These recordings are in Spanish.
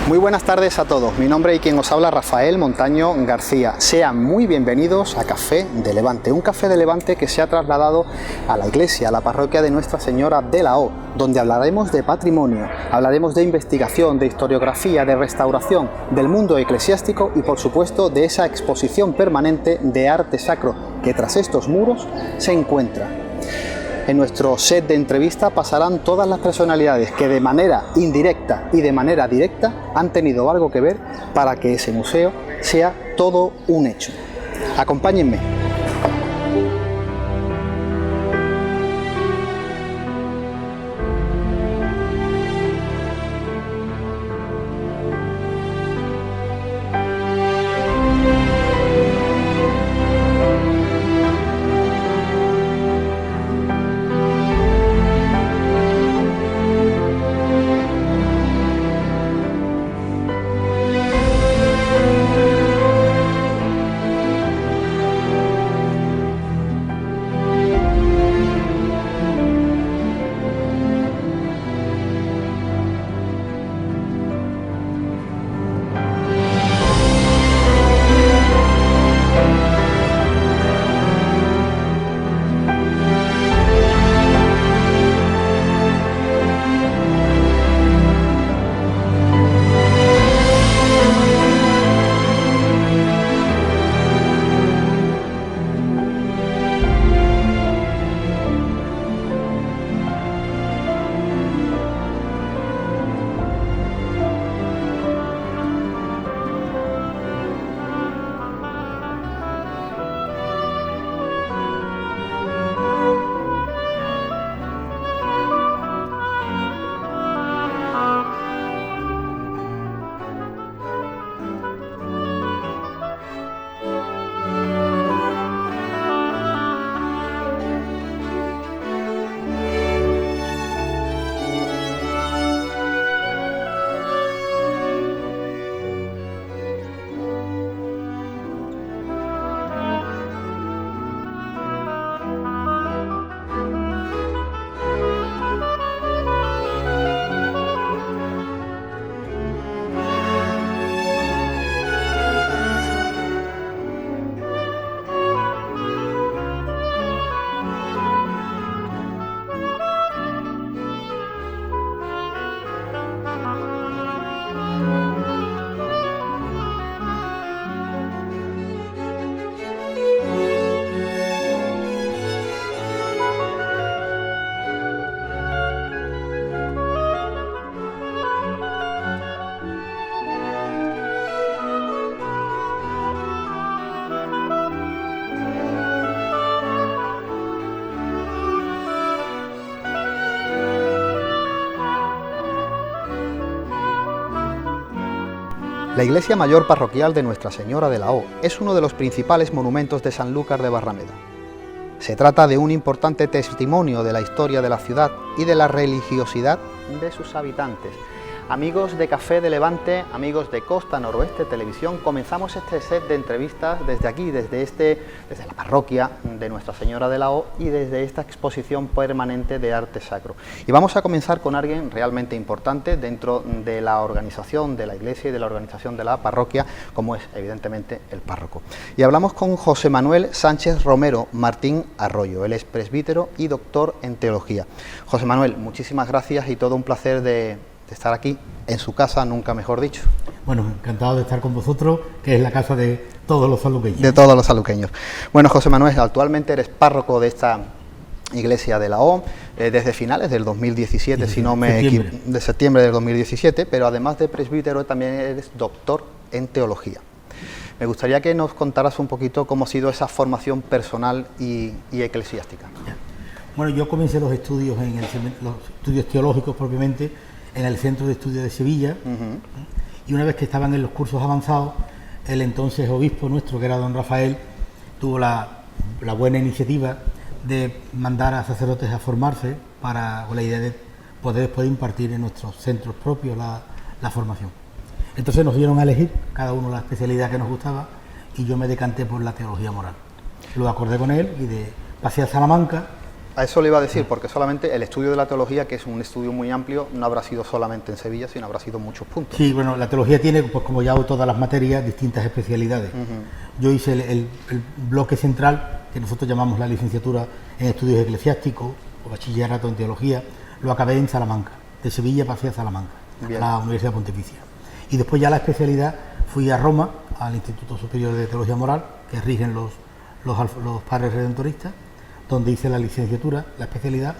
Muy buenas tardes a todos, mi nombre y quien os habla Rafael Montaño García. Sean muy bienvenidos a Café de Levante, un Café de Levante que se ha trasladado a la iglesia, a la parroquia de Nuestra Señora de la O, donde hablaremos de patrimonio, hablaremos de investigación, de historiografía, de restauración, del mundo eclesiástico y por supuesto de esa exposición permanente de arte sacro que tras estos muros se encuentra. En nuestro set de entrevista pasarán todas las personalidades que de manera indirecta y de manera directa han tenido algo que ver para que ese museo sea todo un hecho. Acompáñenme. La iglesia mayor parroquial de Nuestra Señora de la O es uno de los principales monumentos de Sanlúcar de Barrameda. Se trata de un importante testimonio de la historia de la ciudad y de la religiosidad de sus habitantes. Amigos de Café de Levante, amigos de Costa Noroeste Televisión, comenzamos este set de entrevistas desde aquí, desde la parroquia de Nuestra Señora de la O y desde esta exposición permanente de arte sacro. Y vamos a comenzar con alguien realmente importante dentro de la organización de la iglesia y de la organización de la parroquia, como es evidentemente el párroco. Y hablamos con José Manuel Sánchez Romero Martín Arroyo, él es presbítero y doctor en teología. José Manuel, muchísimas gracias y todo un placer de estar aquí, en su casa, nunca mejor dicho. Bueno, encantado de estar con vosotros, que es la casa de todos los saluqueños. De todos los saluqueños. Bueno, José Manuel, actualmente eres párroco de esta iglesia de la O, desde finales del 2017, si no me equivoco, de septiembre del 2017, pero además de presbítero también eres doctor en teología. Me gustaría que nos contaras un poquito cómo ha sido esa formación personal y eclesiástica. Bueno, yo comencé los estudios los estudios teológicos propiamente en el Centro de Estudios de Sevilla, y una vez que estaban en los cursos avanzados, el entonces obispo nuestro, que era don Rafael, tuvo la buena iniciativa de mandar a sacerdotes a formarse con la idea de poder después impartir en nuestros centros propios la formación. Entonces nos dieron a elegir cada uno la especialidad que nos gustaba y yo me decanté por la teología moral. Lo acordé con él y pasé a Salamanca A eso le iba a decir, porque solamente el estudio de la teología, que es un estudio muy amplio, no habrá sido solamente en Sevilla, sino habrá sido en muchos puntos. Sí, bueno, la teología tiene, pues como ya todas las materias, distintas especialidades. Yo hice el bloque central, que nosotros llamamos la licenciatura en estudios eclesiásticos o bachillerato en teología, lo acabé en Salamanca. De Sevilla pasé a Salamanca, Bien. a la Universidad Pontificia. Y después ya la especialidad fui a Roma, al Instituto Superior de Teología Moral, que rigen los padres redentoristas, donde hice la licenciatura, la especialidad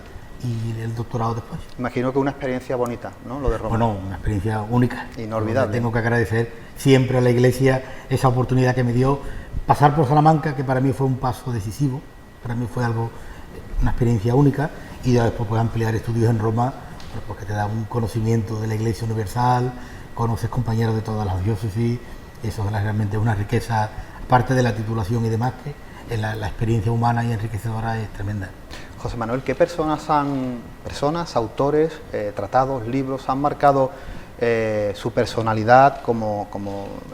y el doctorado después. Imagino que una experiencia bonita, ¿no? Lo de Roma. Bueno, una experiencia única. Inolvidable. Tengo que agradecer siempre a la Iglesia esa oportunidad que me dio pasar por Salamanca, que para mí fue un paso decisivo, para mí fue algo, una experiencia única, y ya después pues, ampliar estudios en Roma, pues, porque te da un conocimiento de la Iglesia universal, conoces compañeros de todas las diócesis, eso es realmente una riqueza, aparte de la titulación y demás, que la experiencia humana y enriquecedora es tremenda. José Manuel, ¿qué personas, autores, tratados, libros han marcado su personalidad como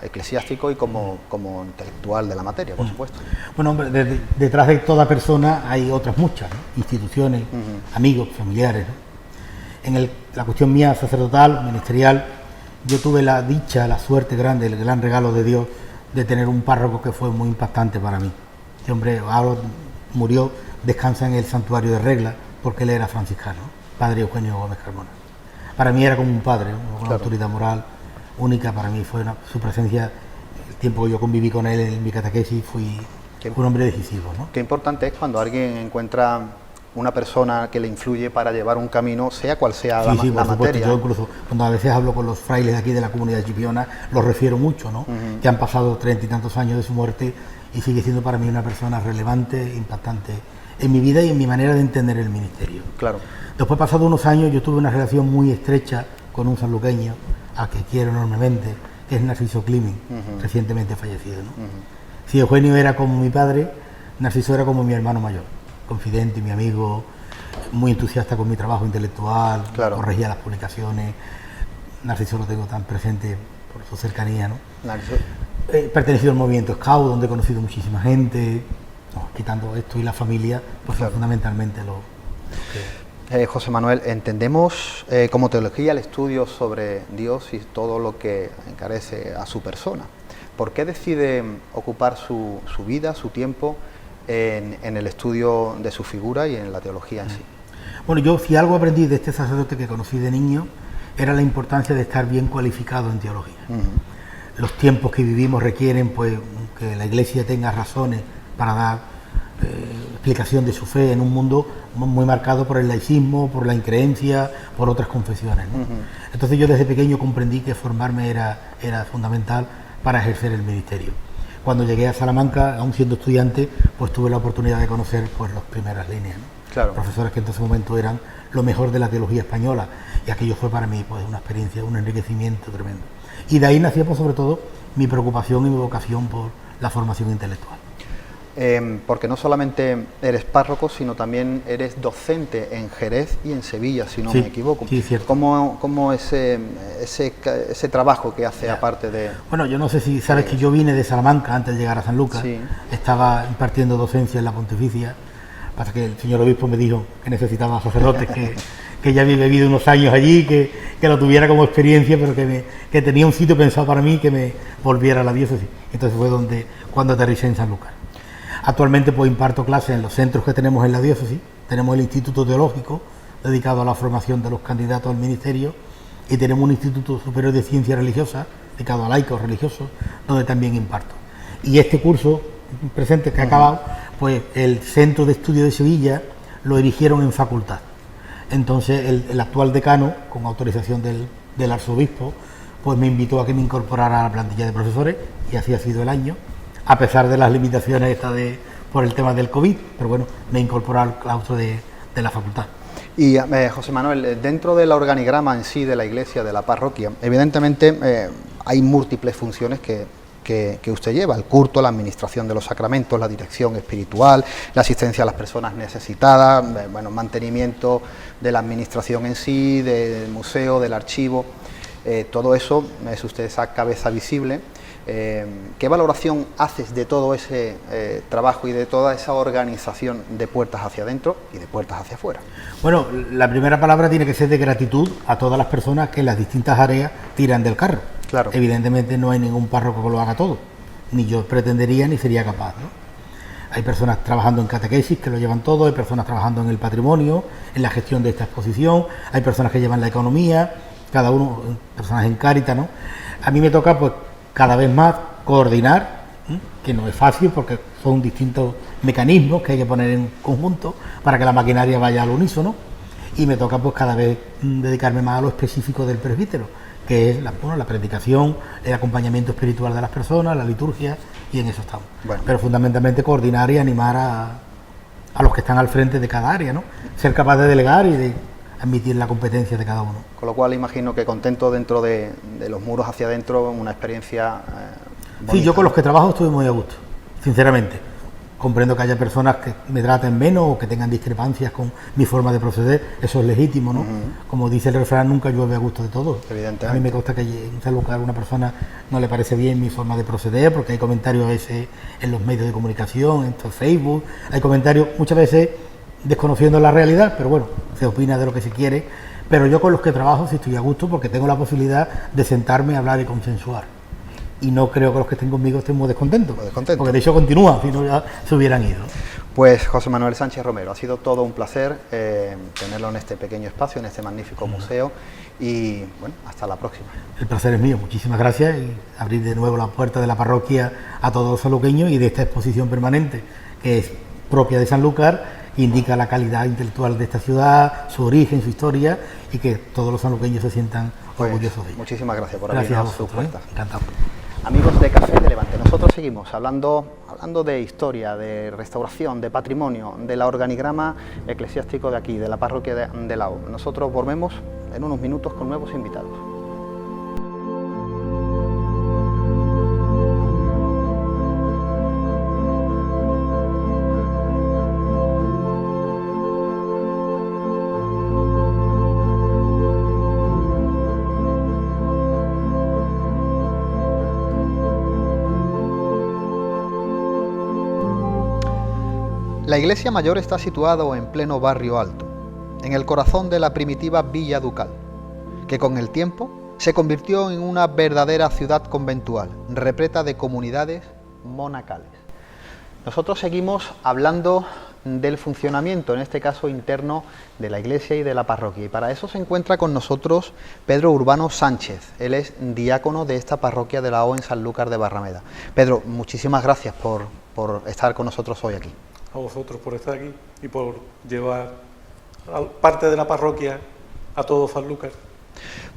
eclesiástico y como intelectual de la materia, por supuesto? Bueno, hombre, detrás de toda persona hay otras muchas, ¿no? Instituciones, amigos, familiares, ¿no? En la cuestión mía sacerdotal, ministerial, yo tuve la dicha, la suerte grande, el gran regalo de Dios de tener un párroco que fue muy impactante para mí. Este hombre ahora murió, descansa en el santuario de Regla, porque él era franciscano, padre Eugenio Gómez Carmona. Para mí era como un padre, una claro. autoridad moral única, para mí fue su presencia, el tiempo que yo conviví con él en mi catequesis, fui un hombre decisivo, ¿no? Qué importante es cuando alguien encuentra una persona que le influye para llevar un camino, sea cual sea la materia. Yo incluso cuando a veces hablo con los frailes de aquí de la comunidad chipiona, los refiero mucho, ¿no? Que han pasado 30 y tantos años de su muerte y sigue siendo para mí una persona relevante, impactante en mi vida y en mi manera de entender el ministerio. Claro. Después, pasados unos años, yo tuve una relación muy estrecha con un sanluqueño, al que quiero enormemente, que es Narciso Climen, recientemente fallecido, ¿no? Si Eugenio era como mi padre, Narciso era como mi hermano mayor, confidente, mi amigo, muy entusiasta con mi trabajo intelectual, claro. Corregía las publicaciones. Narciso lo tengo tan presente por su cercanía, ¿no? Narciso. He pertenecido al movimiento Scout, donde he conocido muchísima gente, quitando esto y la familia, pues claro. Fundamentalmente lo que... José Manuel, entendemos como teología el estudio sobre Dios y todo lo que encarece a su persona. ¿Por qué decide ocupar su vida, su tiempo, en el estudio de su figura y en la teología en sí? Bueno, yo si algo aprendí de este sacerdote que conocí de niño, era la importancia de estar bien cualificado en teología. Los tiempos que vivimos requieren pues que la Iglesia tenga razones para dar explicación de su fe en un mundo muy marcado por el laicismo, por la increencia, por otras confesiones, ¿no? Entonces yo desde pequeño comprendí que formarme era fundamental para ejercer el ministerio. Cuando llegué a Salamanca, aún siendo estudiante, pues tuve la oportunidad de conocer pues las primeras líneas, ¿no? Claro. Profesores que en ese momento eran lo mejor de la teología española, y aquello fue para mí pues una experiencia, un enriquecimiento tremendo. Y de ahí nació pues sobre todo mi preocupación y mi vocación por la formación intelectual. Porque no solamente eres párroco, sino también eres docente en Jerez y en Sevilla, si no me equivoco. Sí, cierto. ¿Cómo ese trabajo que hace aparte de...? Bueno, yo no sé si sabes que yo vine de Salamanca antes de llegar a Sanlúcar. Sí. Estaba impartiendo docencia en la Pontificia, pasa que el señor obispo me dijo que necesitaba sacerdotes, que ya había vivido unos años allí, que lo tuviera como experiencia, pero que tenía un sitio pensado para mí, que me volviera a la diócesis. Entonces fue cuando aterricé en Sanlúcar. Actualmente pues imparto clases en los centros que tenemos en la diócesis. Tenemos el Instituto Teológico, dedicado a la formación de los candidatos al ministerio, y tenemos un Instituto Superior de Ciencias Religiosas, dedicado a laicos religiosos, donde también imparto. Y este curso presente que ha acabado, pues el Centro de Estudio de Sevilla lo erigieron en facultad. Entonces el actual decano, con autorización del arzobispo, pues me invitó a que me incorporara a la plantilla de profesores, y así ha sido el año, a pesar de las limitaciones por el tema del COVID, pero bueno, me incorporó al claustro de la facultad. Y José Manuel, dentro del organigrama en sí de la iglesia, de la parroquia, evidentemente hay múltiples funciones que usted lleva: el culto, la administración de los sacramentos, la dirección espiritual, la asistencia a las personas necesitadas, mantenimiento de la administración en sí, del museo, del archivo. Todo eso es usted esa cabeza visible, ¿Qué valoración haces de todo ese trabajo y de toda esa organización de puertas hacia adentro y de puertas hacia afuera? Bueno, la primera palabra tiene que ser de gratitud a todas las personas que en las distintas áreas tiran del carro. Claro. Evidentemente no hay ningún párroco que lo haga todo, ni yo pretendería ni sería capaz, ¿no? Hay personas trabajando en catequesis que lo llevan todo, hay personas trabajando en el patrimonio, en la gestión de esta exposición, hay personas que llevan la economía, cada uno, personas en Cáritas, ¿no? A mí me toca, pues, cada vez más coordinar, que no es fácil porque son distintos mecanismos que hay que poner en conjunto para que la maquinaria vaya al unísono, y me toca, pues, cada vez dedicarme más a lo específico del presbítero, que es la predicación, el acompañamiento espiritual de las personas, la liturgia, y en eso estamos. Bueno. Pero fundamentalmente coordinar y animar a los que están al frente de cada área, ¿no? Ser capaz de delegar y de admitir la competencia de cada uno. Con lo cual imagino que contento dentro de los muros hacia adentro, una experiencia bonita. Sí, yo con los que trabajo estoy muy a gusto, sinceramente. Comprendo que haya personas que me traten menos o que tengan discrepancias con mi forma de proceder, eso es legítimo, ¿no? Como dice el refrán, nunca llueve a gusto de todos. Evidentemente. A mí me consta que en tal lugar a alguna persona no le parece bien mi forma de proceder, porque hay comentarios a veces en los medios de comunicación, en Facebook, hay comentarios muchas veces desconociendo la realidad, pero bueno, se opina de lo que se quiere. Pero yo con los que trabajo sí estoy a gusto porque tengo la posibilidad de sentarme, hablar y consensuar. Y no creo que los que estén conmigo estén muy descontentos, porque de hecho continúan, si no ya se hubieran ido. Pues José Manuel Sánchez Romero, ha sido todo un placer tenerlo en este pequeño espacio, en este magnífico museo, y bueno, hasta la próxima. El placer es mío, muchísimas gracias, y abrir de nuevo la puerta de la parroquia a todos los sanluqueños y de esta exposición permanente que es propia de Sanlúcar, indica la calidad intelectual de esta ciudad, su origen, su historia, y que todos los sanluqueños se sientan orgullosos de ella. Muchísimas gracias por Gracias a abrirnos sus vosotros, puertas. encantado. Amigos de Café de Levante, nosotros seguimos hablando de historia, de restauración, de patrimonio, del organigrama eclesiástico de aquí, de la parroquia de la O. Nosotros volvemos en unos minutos con nuevos invitados. La iglesia mayor está situada en pleno barrio alto, en el corazón de la primitiva Villa Ducal, que con el tiempo se convirtió en una verdadera ciudad conventual, repleta de comunidades monacales. Nosotros seguimos hablando del funcionamiento, en este caso interno, de la iglesia y de la parroquia, y para eso se encuentra con nosotros Pedro Urbano Sánchez. Él es diácono de esta parroquia de la O en Sanlúcar de Barrameda. Pedro, muchísimas gracias por estar con nosotros hoy aquí. A vosotros por estar aquí y por llevar parte de la parroquia a todo Sanlúcar.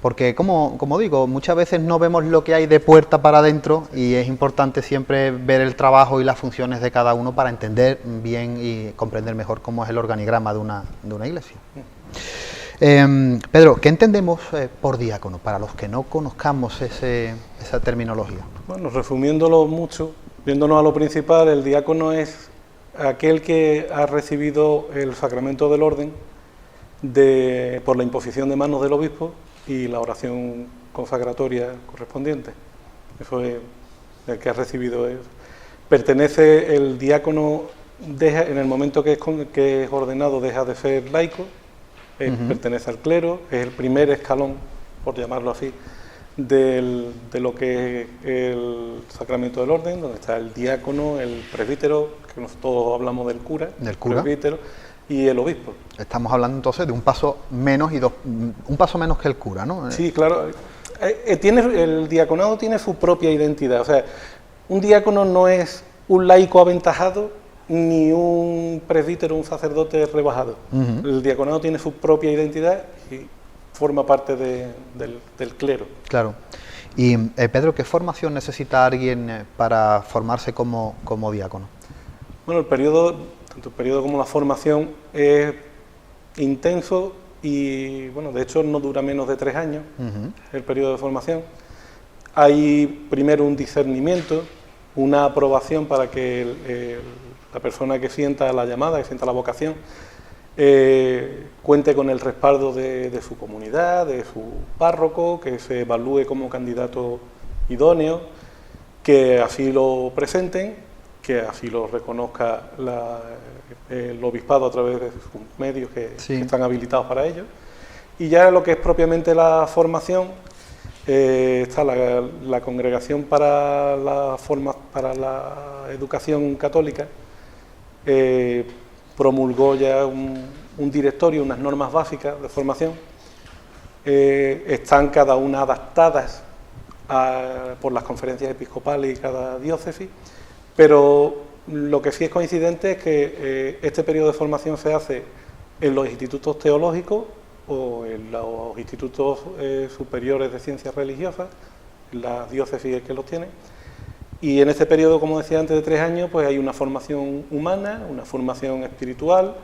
Porque, como digo, muchas veces no vemos lo que hay de puerta para adentro y es importante siempre ver el trabajo y las funciones de cada uno para entender bien y comprender mejor cómo es el organigrama de una iglesia. Pedro, ¿qué entendemos por diácono, para los que no conozcamos esa terminología? Bueno, resumiéndolo mucho, viéndonos a lo principal, el diácono es aquel que ha recibido el sacramento del orden por la imposición de manos del obispo y la oración consagratoria correspondiente. Eso es el que ha recibido. Pertenece el diácono, en el momento que es ordenado, deja de ser laico, pertenece al clero, es el primer escalón, por llamarlo así, de lo que es el sacramento del orden, donde está el diácono, el presbítero, que todos hablamos del cura, presbítero, y el obispo. Estamos hablando entonces de un paso menos un paso menos que el cura, ¿no? Sí, claro. El diaconado tiene su propia identidad. O sea, un diácono no es un laico aventajado ni un presbítero, un sacerdote rebajado. El diaconado tiene su propia identidad y forma parte del clero. Claro. Y Pedro, ¿qué formación necesita alguien para formarse como diácono? Bueno, tanto el periodo como la formación es intenso y, bueno, de hecho no dura menos de 3 años el periodo de formación. Hay primero un discernimiento, una aprobación para que la persona que sienta la llamada, que sienta la vocación, cuente con el respaldo de su comunidad, de su párroco, que se evalúe como candidato idóneo, que así lo presenten, que así lo reconozca el obispado a través de sus medios que están habilitados para ello. Y ya lo que es propiamente la formación, está la Congregación para la Educación Católica, promulgó ya un directorio, unas normas básicas de formación, están cada una adaptadas por las conferencias episcopales y cada diócesis, pero lo que sí es coincidente es que este periodo de formación se hace en los institutos teológicos o en los institutos superiores de ciencias religiosas, la diócesis es que los tiene, y en este periodo, como decía antes, de 3 años, pues hay una formación humana, una formación espiritual,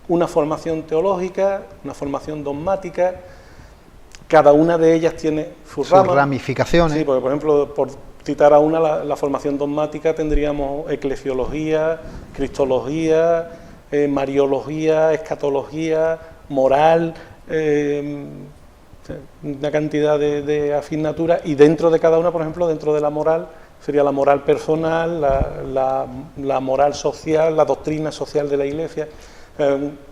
una formación teológica, una formación dogmática. Cada una de ellas tiene sus ramificaciones. Sí, porque, por ejemplo, por citar a una, la formación dogmática, tendríamos eclesiología, cristología, mariología, escatología, moral, una cantidad de asignaturas, y dentro de cada una, por ejemplo, dentro de la moral, sería la moral personal, la moral social, la doctrina social de la Iglesia.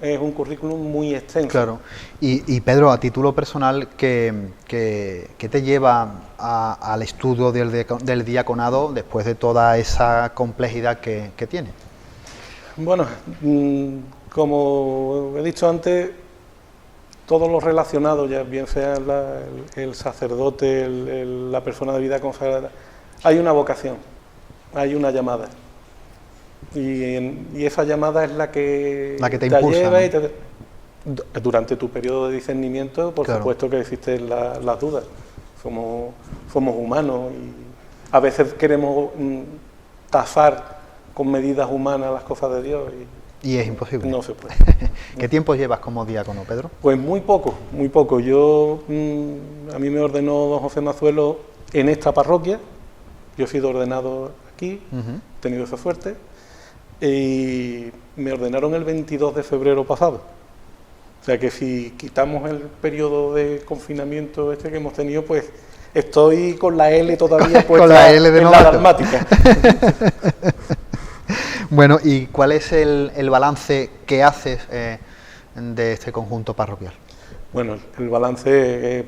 Es un currículum muy extenso. Claro. Y Pedro, a título personal, ¿qué te lleva al estudio del diaconado después de toda esa complejidad que tiene? Bueno, como he dicho antes, todo lo relacionado, ya bien sea el sacerdote, la persona de vida consagrada, hay una vocación, hay una llamada. Y esa llamada es la que te impulsa, lleva, ¿no? Durante tu periodo de discernimiento, por supuesto que existen las dudas. Somos humanos y a veces queremos tasar con medidas humanas las cosas de Dios. Y es imposible. No se puede. ¿Qué tiempo llevas como diácono, Pedro? Pues muy poco. A mí me ordenó don José Mazuelo en esta parroquia. Yo he sido ordenado aquí, he tenido esa suerte. Y me ordenaron el 22 de febrero pasado. O sea que si quitamos el periodo de confinamiento que hemos tenido, pues estoy con la L todavía puesta con la L de en novato. La dalmática. Bueno, ¿y cuál es el balance que haces de este conjunto parroquial? Bueno, el balance,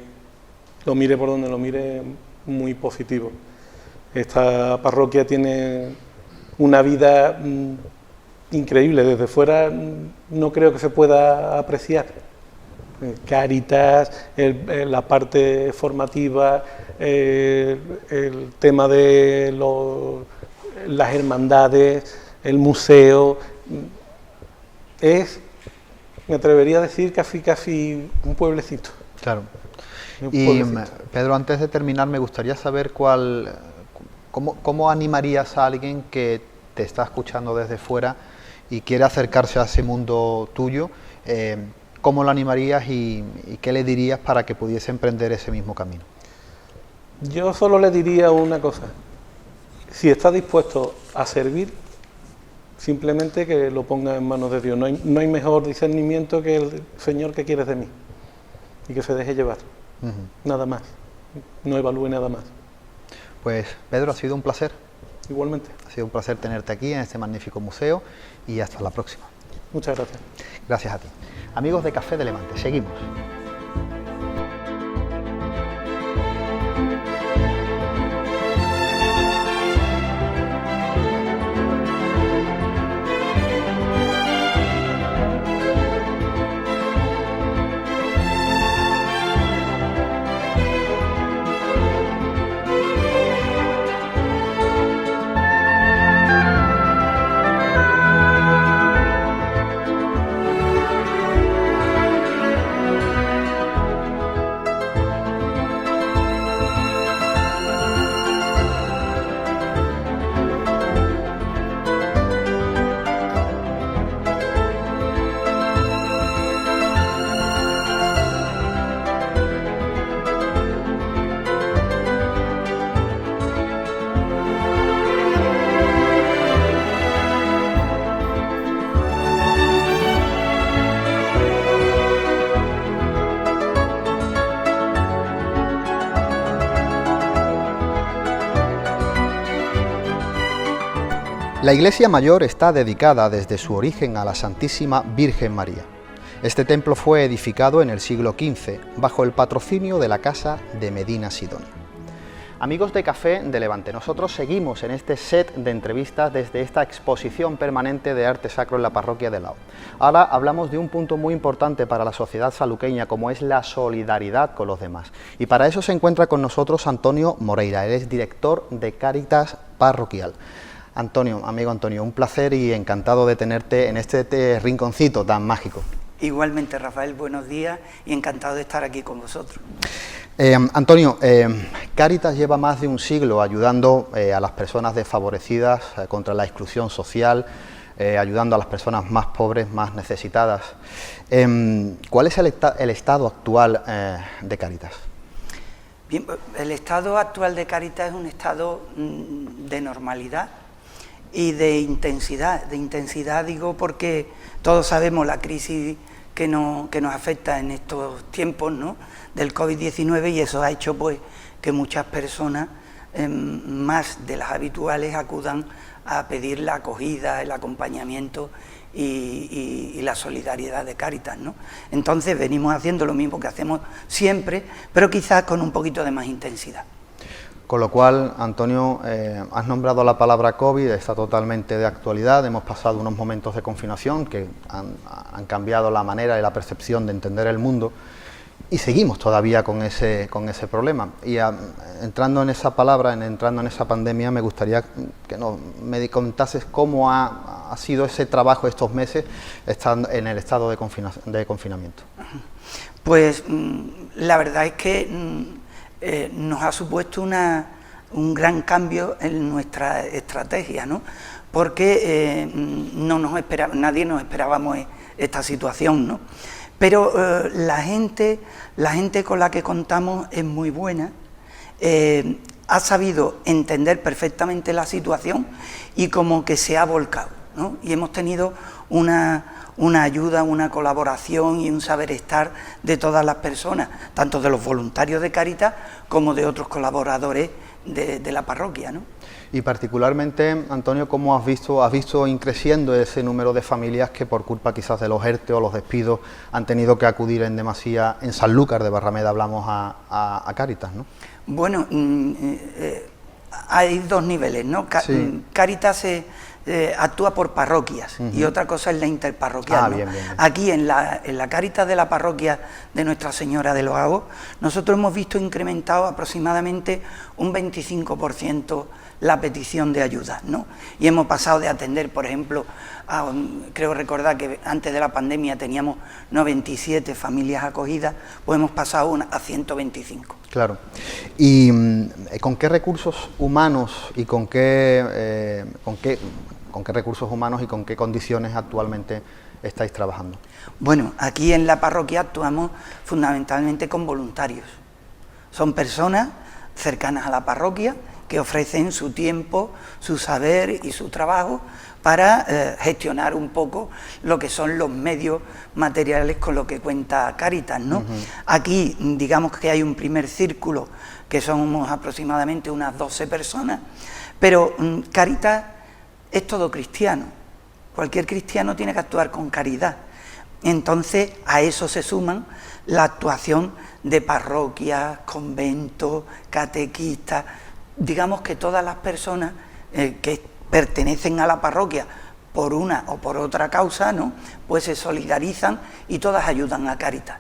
lo mire por donde lo mire, muy positivo. Esta parroquia tiene una vida increíble, desde fuera no creo que se pueda apreciar. Cáritas, la parte formativa, el tema de las hermandades, el museo, me atrevería a decir, casi un pueblecito. Claro. Y Pedro, antes de terminar, me gustaría saber ¿cómo animarías a alguien que te está escuchando desde fuera y quiere acercarse a ese mundo tuyo? ¿Cómo lo animarías y qué le dirías para que pudiese emprender ese mismo camino? Yo solo le diría una cosa: si está dispuesto a servir, simplemente que lo ponga en manos de Dios. No hay mejor discernimiento que el Señor, ¿qué quieres de mí? Y que se deje llevar. Nada más. No evalúe nada más. Pues Pedro, ha sido un placer. Igualmente. Ha sido un placer tenerte aquí en este magnífico museo y hasta la próxima. Muchas gracias. Gracias a ti. Amigos de Café de Levante, seguimos. La iglesia mayor está dedicada desde su origen a la Santísima Virgen María. Este templo fue edificado en el siglo XV bajo el patrocinio de la Casa de Medina Sidonia. Amigos de Café de Levante, nosotros seguimos en este set de entrevistas desde esta exposición permanente de arte sacro en la parroquia de Lao. Ahora hablamos de un punto muy importante para la sociedad saluqueña, como es la solidaridad con los demás. Y para eso se encuentra con nosotros Antonio Moreira, él es director de Cáritas Parroquial. Antonio, amigo Antonio, un placer y encantado de tenerte en este rinconcito tan mágico. Igualmente, Rafael, buenos días y encantado de estar aquí con vosotros. Antonio, Cáritas lleva más de un siglo ayudando a las personas desfavorecidas contra la exclusión social, ayudando a las personas más pobres, más necesitadas. ¿Cuál es el estado actual de Cáritas? Bien, el estado actual de Cáritas es un estado de normalidad y de intensidad digo porque todos sabemos la crisis que nos afecta en estos tiempos, ¿no?, del COVID-19, y eso ha hecho pues que muchas personas más de las habituales acudan a pedir la acogida, el acompañamiento y la solidaridad de Cáritas, ¿no? Entonces venimos haciendo lo mismo que hacemos siempre, pero quizás con un poquito de más intensidad. Con lo cual, Antonio, has nombrado la palabra COVID, está totalmente de actualidad. Hemos pasado unos momentos de confinación que han cambiado la manera y la percepción de entender el mundo y seguimos todavía con ese problema. Y entrando en esa palabra, entrando en esa pandemia, me gustaría que me comentases cómo ha sido ese trabajo estos meses estando en el estado de confinamiento. Pues la verdad es que nos ha supuesto un gran cambio en nuestra estrategia, ¿no? Porque nadie nos esperábamos esta situación, ¿no? Pero la gente con la que contamos es muy buena, ha sabido entender perfectamente la situación y como que se ha volcado, ¿no? Y hemos tenido una ayuda, una colaboración y un saber estar de todas las personas, tanto de los voluntarios de Cáritas como de otros colaboradores de la parroquia, ¿no? Y particularmente, Antonio, ¿cómo has visto creciendo ese número de familias que por culpa quizás de los ERTE o los despidos han tenido que acudir en demasía, en Sanlúcar de Barrameda hablamos a Cáritas, ¿no? Bueno, hay dos niveles, ¿no? Sí. Cáritas actúa por parroquias y otra cosa es la interparroquial, ¿no? Bien. Aquí en la Cáritas de la parroquia de Nuestra Señora de los Agos, nosotros hemos visto incrementado aproximadamente un 25% la petición de ayuda, ¿no? Y hemos pasado de atender, por ejemplo, creo recordar que antes de la pandemia teníamos 97 familias acogidas, pues hemos pasado a 125. Claro. ¿Y con qué recursos humanos y con qué recursos humanos y con qué condiciones actualmente estáis trabajando? Bueno, aquí en la parroquia actuamos fundamentalmente con voluntarios. Son personas cercanas a la parroquia que ofrecen su tiempo, su saber y su trabajo para gestionar un poco lo que son los medios materiales con lo que cuenta Cáritas, ¿no? Aquí, digamos que hay un primer círculo, que somos aproximadamente unas 12 personas, pero Cáritas es todo cristiano. Cualquier cristiano tiene que actuar con caridad. Entonces, a eso se suman la actuación de parroquias, conventos, catequistas. Digamos que todas las personas que pertenecen a la parroquia por una o por otra causa, ¿no?, pues se solidarizan y todas ayudan a Cáritas.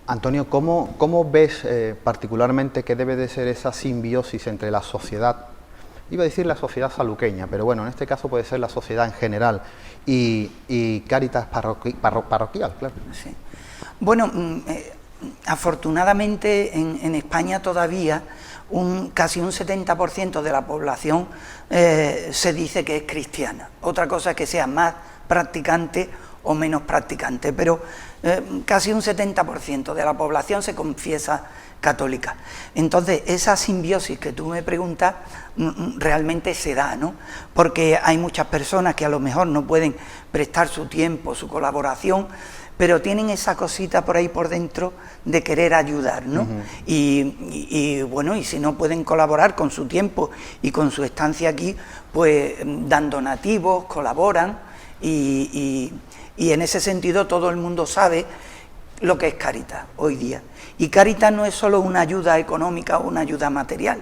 Antonio, ¿cómo ves particularmente que debe de ser esa simbiosis entre la sociedad, iba a decir la sociedad saluqueña, pero bueno, en este caso puede ser la sociedad en general, y Cáritas parroquial, claro? Sí. Bueno, afortunadamente en España todavía casi un 70% de la población se dice que es cristiana. Otra cosa es que sea más practicante o menos practicante, pero casi un 70% de la población se confiesa católica. Entonces, esa simbiosis que tú me preguntas realmente se da, ¿no? Porque hay muchas personas que a lo mejor no pueden prestar su tiempo, su colaboración, pero tienen esa cosita por ahí por dentro de querer ayudar, ¿no? Y bueno, y si no pueden colaborar con su tiempo y con su estancia aquí, pues dan donativos, colaboran, y en ese sentido todo el mundo sabe lo que es Cáritas hoy día. Y Cáritas no es solo una ayuda económica o una ayuda material,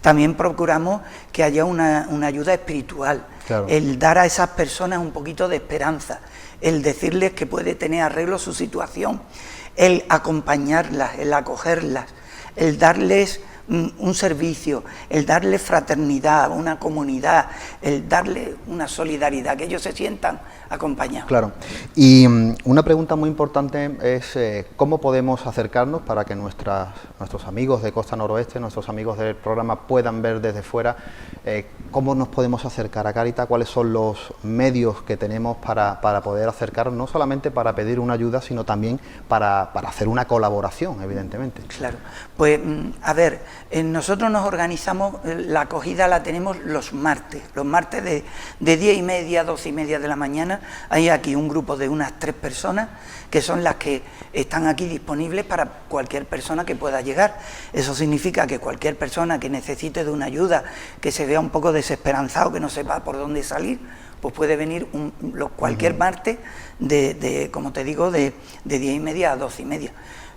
también procuramos que haya una ayuda espiritual, claro. El dar a esas personas un poquito de esperanza, el decirles que puede tener arreglo su situación, el acompañarlas, el acogerlas, el darles un servicio, el darles fraternidad, una comunidad, el darles una solidaridad, que ellos se sientan acompañados. Claro. Y una pregunta muy importante es cómo podemos acercarnos para que nuestros amigos de Costa Noroeste, nuestros amigos del programa puedan ver desde fuera cómo nos podemos acercar a Cáritas, cuáles son los medios que tenemos para poder acercarnos, no solamente para pedir una ayuda, sino también para hacer una colaboración, evidentemente. Claro, pues a ver, nosotros nos organizamos, la acogida la tenemos los martes de 10:30 a 12:30 de la mañana. Hay aquí un grupo de unas 3 personas que son las que están aquí disponibles para cualquier persona que pueda llegar. Eso significa que cualquier persona que necesite de una ayuda, que se vea un poco desesperanzado, que no sepa por dónde salir, pues puede venir cualquier martes como te digo, de 10:30 a 12:30.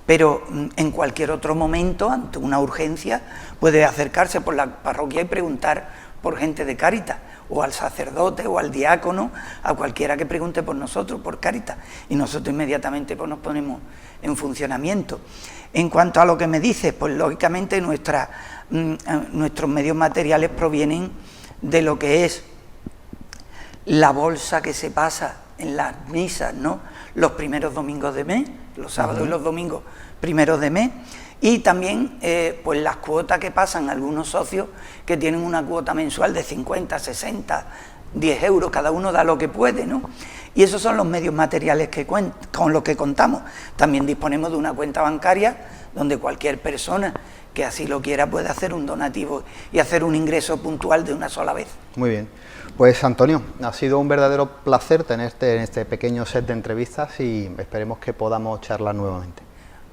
Pero en cualquier otro momento, ante una urgencia, puede acercarse por la parroquia y preguntar por gente de Cáritas, o al sacerdote o al diácono, a cualquiera que pregunte por nosotros, por Cáritas, y nosotros inmediatamente pues nos ponemos en funcionamiento. En cuanto a lo que me dices, pues lógicamente nuestros medios materiales provienen de lo que es la bolsa que se pasa en las misas, ¿no? Los primeros domingos de mes, los sábados y los domingos primeros de mes, y también pues las cuotas que pasan algunos socios que tienen una cuota mensual de 50, 60, 10 euros, cada uno da lo que puede, ¿no? Y esos son los medios materiales con los que contamos. También disponemos de una cuenta bancaria donde cualquier persona que así lo quiera puede hacer un donativo y hacer un ingreso puntual de una sola vez. Muy bien. Pues Antonio, ha sido un verdadero placer tenerte en este pequeño set de entrevistas y esperemos que podamos charlar nuevamente.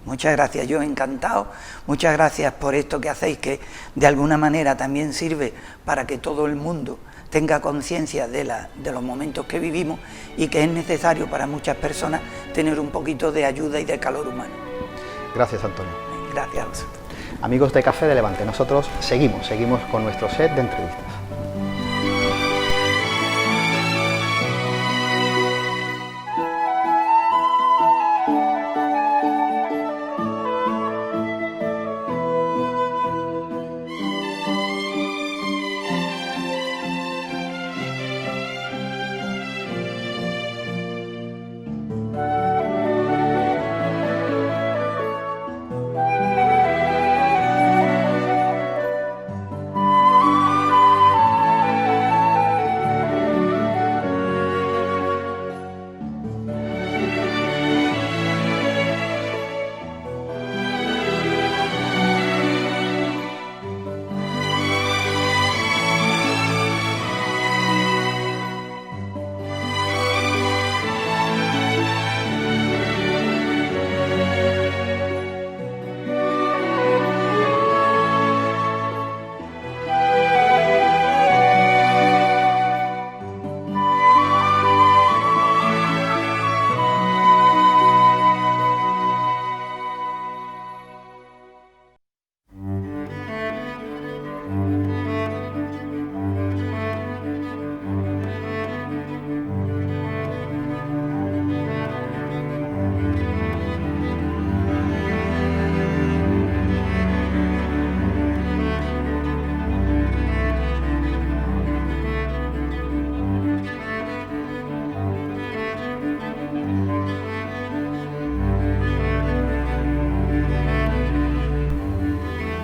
Muchas gracias, yo encantado. Muchas gracias por esto que hacéis, que de alguna manera también sirve para que todo el mundo tenga conciencia de los momentos que vivimos y que es necesario para muchas personas tener un poquito de ayuda y de calor humano. Gracias, Antonio. Gracias a vosotros. Amigos de Café de Levante, nosotros seguimos con nuestro set de entrevistas.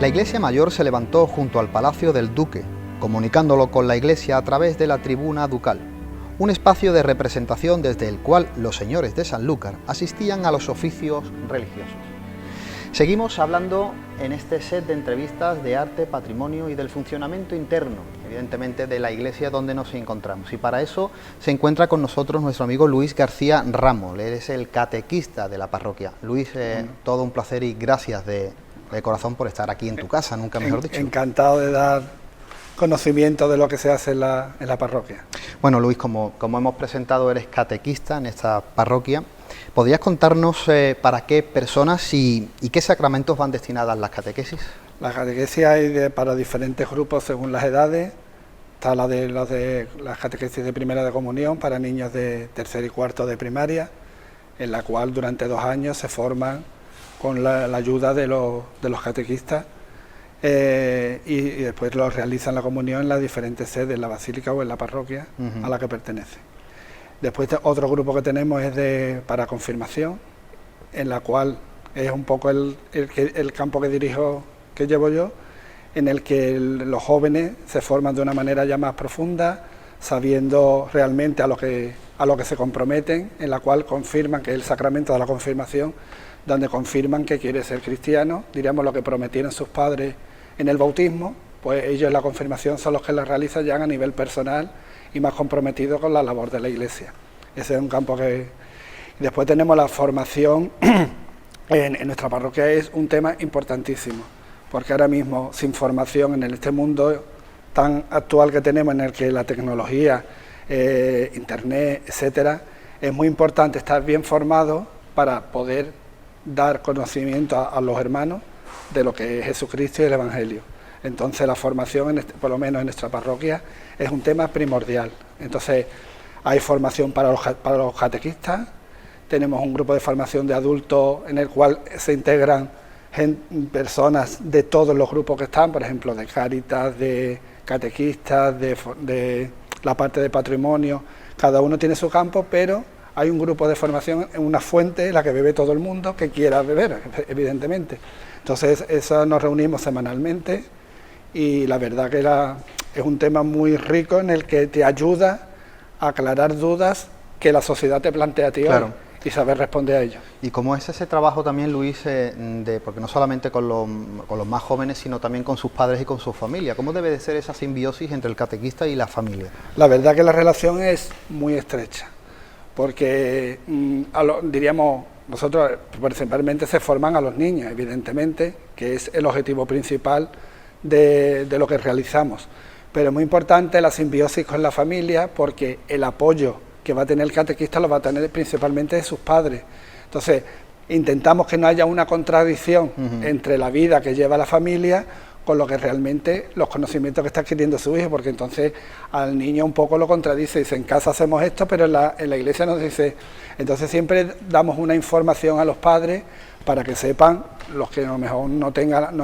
La iglesia mayor se levantó junto al palacio del duque, comunicándolo con la iglesia a través de la tribuna ducal, un espacio de representación desde el cual los señores de Sanlúcar asistían a los oficios religiosos. Seguimos hablando en este set de entrevistas de arte, patrimonio y del funcionamiento interno evidentemente, de la iglesia donde nos encontramos. Y para eso se encuentra con nosotros nuestro amigo Luis García Ramos. Él es el catequista de la parroquia. Luis, todo un placer y gracias de corazón por estar aquí en tu casa, nunca mejor dicho. Encantado de dar conocimiento de lo que se hace en la parroquia. Bueno, Luis, como hemos presentado, eres catequista en esta parroquia. ¿Podrías contarnos para qué personas y qué sacramentos van destinadas las catequesis? La catequesis hay para diferentes grupos según las edades. Está la de las catequesis de primera de comunión para niños de tercer y cuarto de primaria, en la cual durante 2 años se forman con la ayuda de los catequistas y después lo realizan la comunión en las diferentes sedes, en la basílica o en la parroquia a la que pertenece. Después otro grupo que tenemos es para confirmación, en la cual es un poco el campo que llevo yo, en el que los jóvenes se forman de una manera ya más profunda, sabiendo realmente a lo que se comprometen, en la cual confirman que es el sacramento de la confirmación, donde confirman que quiere ser cristiano, diríamos lo que prometieron sus padres en el bautismo, pues ellos en la confirmación son los que la realizan ya a nivel personal y más comprometidos con la labor de la Iglesia. Ese es un campo que... Después tenemos la formación, en nuestra parroquia es un tema importantísimo, porque ahora mismo sin formación en este mundo tan actual que tenemos, en el que la tecnología, internet, etcétera, es muy importante estar bien formado para poder dar conocimiento a los hermanos de lo que es Jesucristo y el Evangelio. Entonces la formación, por lo menos en nuestra parroquia, es un tema primordial. Entonces hay formación para los catequistas, tenemos un grupo de formación de adultos en el cual se integran personas de todos los grupos que están, por ejemplo, de Cáritas, de catequistas, de la parte de patrimonio. Cada uno tiene su campo, pero hay un grupo de formación en una fuente en la que bebe todo el mundo que quiera beber, evidentemente. Entonces, eso nos reunimos semanalmente y la verdad que es un tema muy rico en el que te ayuda a aclarar dudas que la sociedad te plantea a ti hoy y saber responder a ello. ¿Y cómo es ese trabajo también, Luis, porque no solamente con los más jóvenes, sino también con sus padres y con su familia? ¿Cómo debe de ser esa simbiosis entre el catequista y la familia? La verdad que la relación es muy estrecha, porque diríamos, nosotros principalmente se forman a los niños, evidentemente, que es el objetivo principal de lo que realizamos. Pero es muy importante la simbiosis con la familia, porque el apoyo que va a tener el catequista lo va a tener principalmente de sus padres. Entonces, intentamos que no haya una contradicción entre la vida que lleva la familia con lo que realmente los conocimientos que está adquiriendo su hijo, porque entonces al niño un poco lo contradice, dice, en casa hacemos esto, pero en la iglesia nos dice. Entonces siempre damos una información a los padres para que sepan, los que a lo mejor no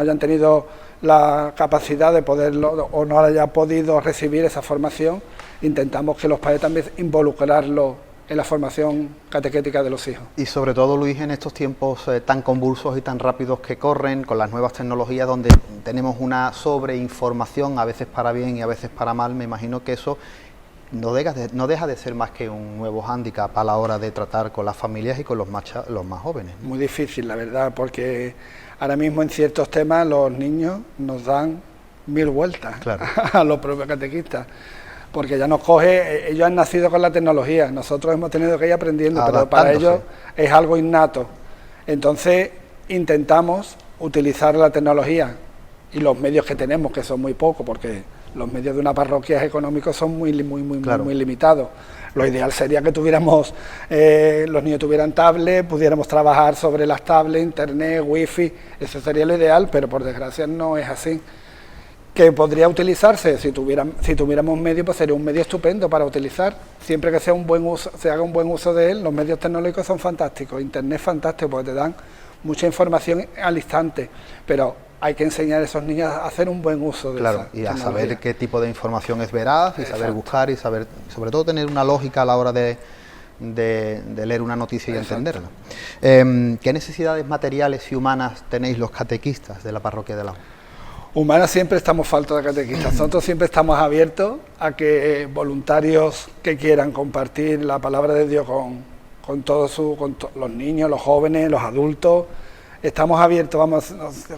hayan tenido la capacidad de poderlo o no haya podido recibir esa formación, intentamos que los padres también involucrarlo en la formación catequética de los hijos. Y sobre todo, Luis, en estos tiempos tan convulsos y tan rápidos que corren, con las nuevas tecnologías, donde tenemos una sobreinformación, a veces para bien y a veces para mal, me imagino que eso no deja de ser más que un nuevo hándicap a la hora de tratar con las familias y con los más jóvenes. Muy difícil, la verdad, porque ahora mismo en ciertos temas los niños nos dan 1000 vueltas a los propios catequistas. Porque ya nos coge, ellos han nacido con la tecnología, nosotros hemos tenido que ir aprendiendo, pero para ellos es algo innato. Entonces intentamos utilizar la tecnología y los medios que tenemos, que son muy pocos, porque los medios de una parroquia económicos son muy limitados. Lo ideal sería que tuviéramos, los niños tuvieran tablets, pudiéramos trabajar sobre las tablets, internet, wifi, eso sería lo ideal, pero por desgracia no es así. Que podría utilizarse, si tuviéramos un medio, pues sería un medio estupendo para utilizar, siempre que sea un buen uso, se haga un buen uso de él. Los medios tecnológicos son fantásticos, internet es fantástico porque te dan mucha información al instante, pero hay que enseñar a esos niños a hacer un buen uso de esa y a saber qué tipo de información es veraz, y saber buscar, y saber, sobre todo, tener una lógica a la hora de leer una noticia y entenderla. ¿Qué necesidades materiales y humanas tenéis los catequistas de la parroquia de la O? Humanas siempre estamos faltos de catequistas. Nosotros siempre estamos abiertos a que voluntarios que quieran compartir la palabra de Dios con los niños, los jóvenes, los adultos, estamos abiertos,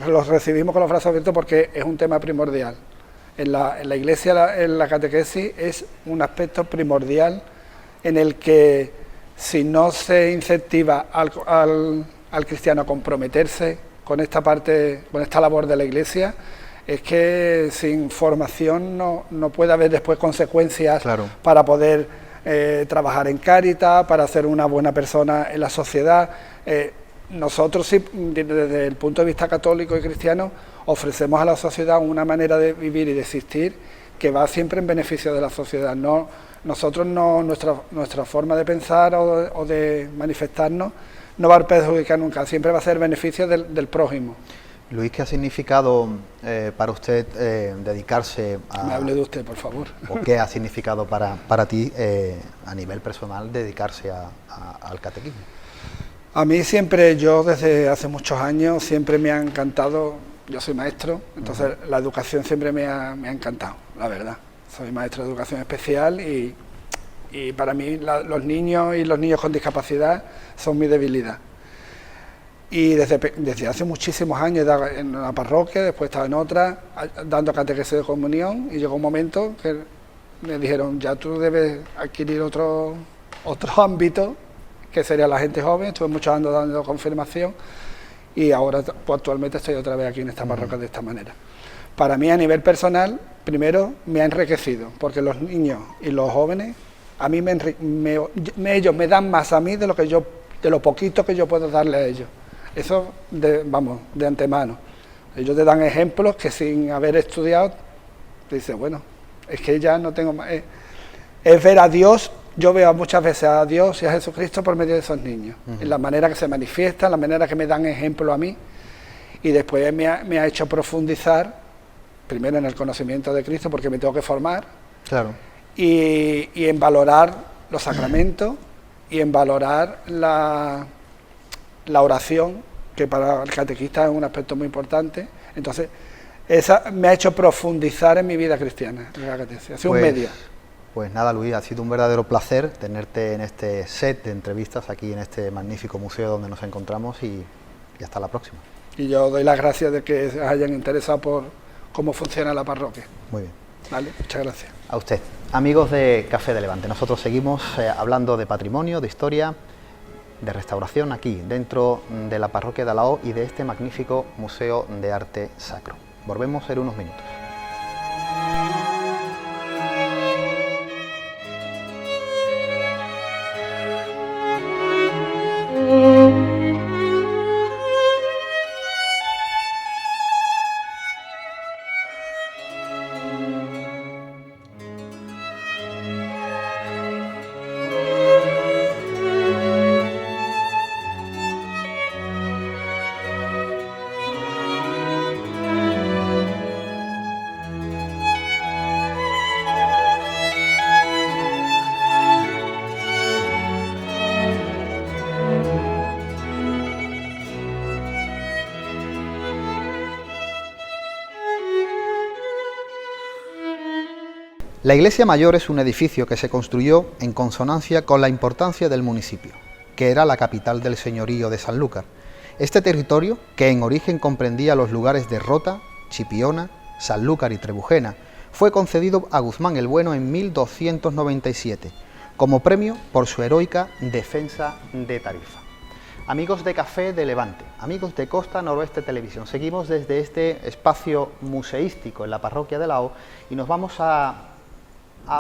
los recibimos con los brazos abiertos porque es un tema primordial. En la iglesia, en la catequesis, es un aspecto primordial en el que si no se incentiva al cristiano a comprometerse con esta parte, con esta labor de la iglesia, es que sin formación no puede haber después consecuencias para poder trabajar en Cáritas, para ser una buena persona en la sociedad. Nosotros sí, desde el punto de vista católico y cristiano, ofrecemos a la sociedad una manera de vivir y de existir que va siempre en beneficio de la sociedad. Nosotros nuestra forma de pensar o de manifestarnos no va a perjudicar nunca, siempre va a ser beneficio del prójimo. Luis, ¿qué ha significado para usted dedicarse a... Me hable de usted, por favor. ¿O qué ha significado para ti, a nivel personal, dedicarse al catequismo? A mí siempre, yo desde hace muchos años, siempre me ha encantado, yo soy maestro, entonces la educación siempre me ha encantado, la verdad. Soy maestro de educación especial y para mí los niños y los niños con discapacidad son mi debilidad. Y desde hace muchísimos años he dado en una parroquia, después he estado en otra, dando catequesis de comunión, y llegó un momento que me dijeron, ya tú debes adquirir otro ámbito, que sería la gente joven. Estuve muchos años dando confirmación y ahora pues, actualmente estoy otra vez aquí en esta parroquia de esta manera. Para mí, a nivel personal, primero me ha enriquecido, porque los niños y los jóvenes, a mí ellos me dan más a mí de lo poquito que yo puedo darle a ellos. Eso, de antemano. Ellos te dan ejemplos que sin haber estudiado, te dicen, bueno, es que ya no tengo más. Es ver a Dios, yo veo muchas veces a Dios y a Jesucristo por medio de esos niños, en la manera que se manifiestan, la manera que me dan ejemplo a mí, y después me ha hecho profundizar, primero en el conocimiento de Cristo, porque me tengo que formar, y en valorar los sacramentos, y en valorar la oración, que para el catequista es un aspecto muy importante. Entonces, esa me ha hecho profundizar en mi vida cristiana, en la catequesis. Ha sido un medio. Pues nada, Luis, ha sido un verdadero placer tenerte en este set de entrevistas aquí en este magnífico museo donde nos encontramos y hasta la próxima. Y yo doy las gracias de que se hayan interesado por cómo funciona la parroquia. Muy bien. Vale, muchas gracias. A usted. Amigos de Café de Levante, nosotros seguimos hablando de patrimonio, de historia, de restauración aquí, dentro de la parroquia de Alao y de este magnífico Museo de Arte Sacro. Volvemos en unos minutos. La Iglesia Mayor es un edificio que se construyó en consonancia con la importancia del municipio, que era la capital del señorío de Sanlúcar. Este territorio, que en origen comprendía los lugares de Rota, Chipiona, Sanlúcar y Trebujena, fue concedido a Guzmán el Bueno en 1297, como premio por su heroica defensa de Tarifa. Amigos de Café de Levante, amigos de Costa Noroeste Televisión, seguimos desde este espacio museístico en la parroquia de Alao y nos vamos a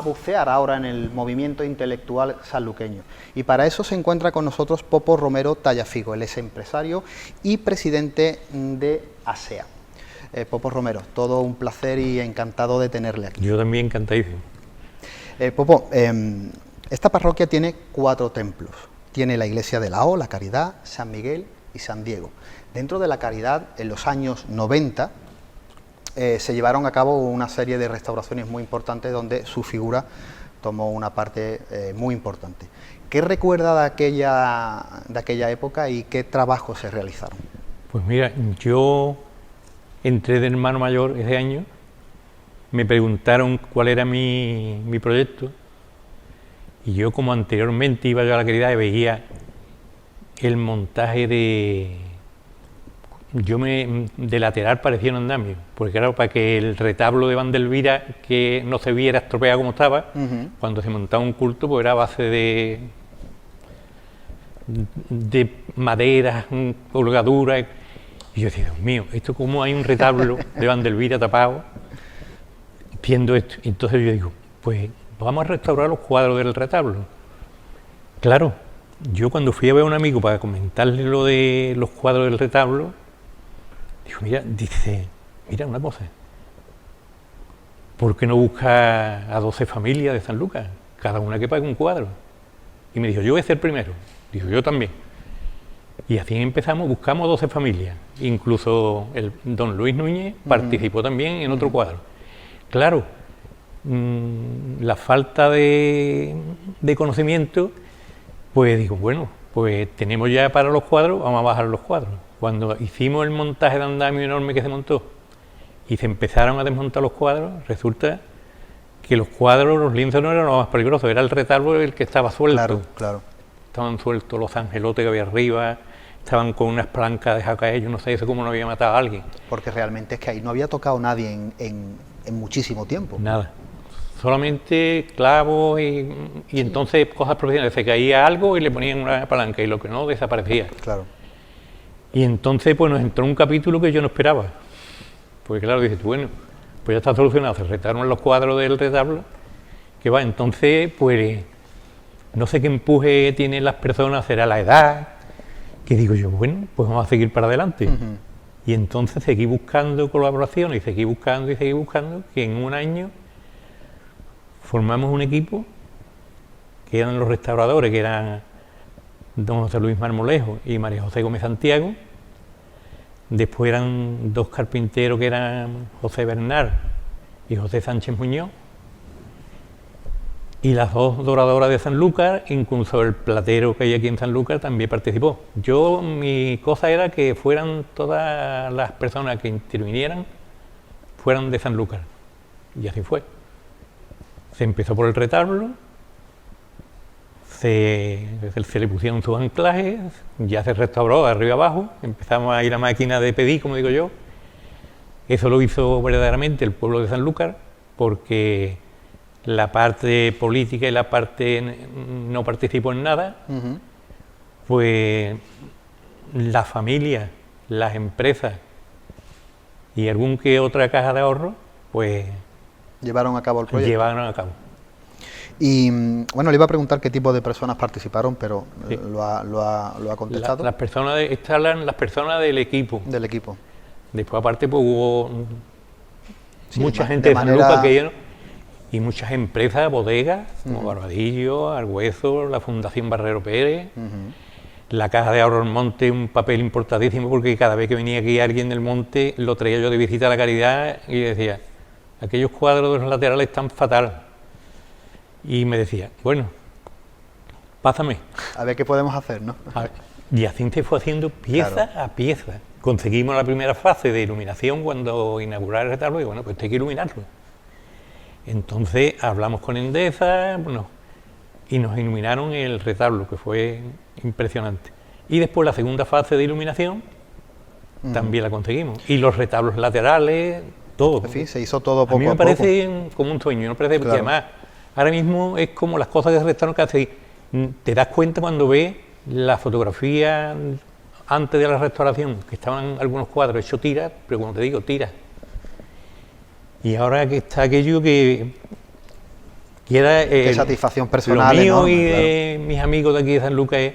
bucear ahora en el movimiento intelectual sanluqueño. Y para eso se encuentra con nosotros Popo Romero Tallafigo, él es empresario y presidente de ASEA. Popo Romero, todo un placer y encantado de tenerle aquí. Yo también encantadísimo. Popo, esta parroquia tiene 4 templos. Tiene la iglesia de Alao, la Caridad, San Miguel y San Diego. Dentro de la Caridad, en los años 90, se llevaron a cabo una serie de restauraciones muy importantes donde su figura tomó una parte muy importante. ¿Qué recuerda de aquella época y qué trabajos se realizaron? Pues mira, yo entré de hermano mayor ese año, me preguntaron cuál era mi proyecto y yo, como anteriormente iba yo a la Caridad y veía el montaje yo de lateral parecía un andamio, porque claro, para que el retablo de Vandelvira que no se viera estropeado como estaba, cuando se montaba un culto, pues era a base de madera, colgadura, y yo decía, Dios mío, esto como hay un retablo de Vandelvira tapado, viendo esto. Y entonces yo digo, pues vamos a restaurar los cuadros del retablo. Claro, yo cuando fui a ver a un amigo para comentarle lo de los cuadros del retablo, dijo, mira una cosa, ¿por qué no busca a 12 familias de Sanlúcar? Cada una que pague un cuadro. Y me dijo, yo voy a ser primero. Dijo, yo también. Y así empezamos, buscamos 12 familias. Incluso el don Luis Núñez participó también en otro cuadro. Claro, la falta de conocimiento, pues digo, bueno, pues tenemos ya para los cuadros, vamos a bajar los cuadros. Cuando hicimos el montaje de andamio enorme que se montó y se empezaron a desmontar los cuadros, resulta que los cuadros, los lienzos no eran los más peligrosos, era el retablo el que estaba suelto. Claro, claro. Estaban sueltos los angelotes que había arriba, estaban con unas plancas de jacaé, yo no sé eso cómo no había matado a alguien. Porque realmente es que ahí no había tocado nadie en muchísimo tiempo. Nada, solamente clavos y entonces cosas profesionales, se caía algo y le ponían una palanca y lo que no desaparecía. Claro. Y entonces pues nos entró un capítulo que yo no esperaba, porque claro, dices, bueno, pues ya está solucionado, se retaron los cuadros del retablo, que va, entonces pues no sé qué empuje tienen las personas, será la edad, que digo yo, bueno, pues vamos a seguir para adelante. Y entonces seguí buscando colaboraciones y seguí buscando, que en un año formamos un equipo, que eran los restauradores, que eran don José Luis Marmolejo y María José Gómez Santiago. Después eran dos carpinteros, que eran José Bernard y José Sánchez Muñoz. Y las dos doradoras de Sanlúcar, incluso el platero que hay aquí en Sanlúcar también participó. Mi cosa era que fueran todas las personas que intervinieran, fueran de Sanlúcar. Y así fue. Se empezó por el retablo, se le pusieron sus anclajes, ya se restauró de arriba abajo, empezamos a ir a máquina de pedir, como digo yo. Eso lo hizo verdaderamente el pueblo de Sanlúcar, porque la parte política y la parte no participó en nada, pues la familia, las empresas y algún que otra caja de ahorro, pues llevaron a cabo el proyecto. Llevaron a cabo. Y bueno, le iba a preguntar qué tipo de personas participaron, pero sí, lo ha contestado. Las personas estas eran las personas del equipo. Del equipo. Después aparte pues hubo mucha gente de de Sanlúcar que y muchas empresas, bodegas, como Barbadillo, Argüezo, la Fundación Barrero Pérez, la Caja de Ahorro del Monte, un papel importantísimo, porque cada vez que venía aquí alguien del Monte, lo traía yo de visita a la Caridad y decía, aquellos cuadros de los laterales están fatal. Y me decía, bueno, pásame. A ver qué podemos hacer, ¿no? Y así se fue haciendo pieza a pieza. Conseguimos la primera fase de iluminación cuando inauguraron el retablo y bueno, pues hay que iluminarlo. Entonces hablamos con Endesa, bueno, y nos iluminaron el retablo, que fue impresionante. Y después la segunda fase de iluminación también la conseguimos. Y los retablos laterales, todo. En fin, se hizo todo poco a poco. A mí me parece como un sueño, me parece, porque además ahora mismo es como las cosas que se restauraron, que hace, te das cuenta cuando ves la fotografía antes de la restauración, que estaban algunos cuadros hechos tiras, pero como te digo, tiras. Y ahora que está aquello que era qué satisfacción personal, lo mío enorme, y de mis amigos de aquí de Sanlúcar es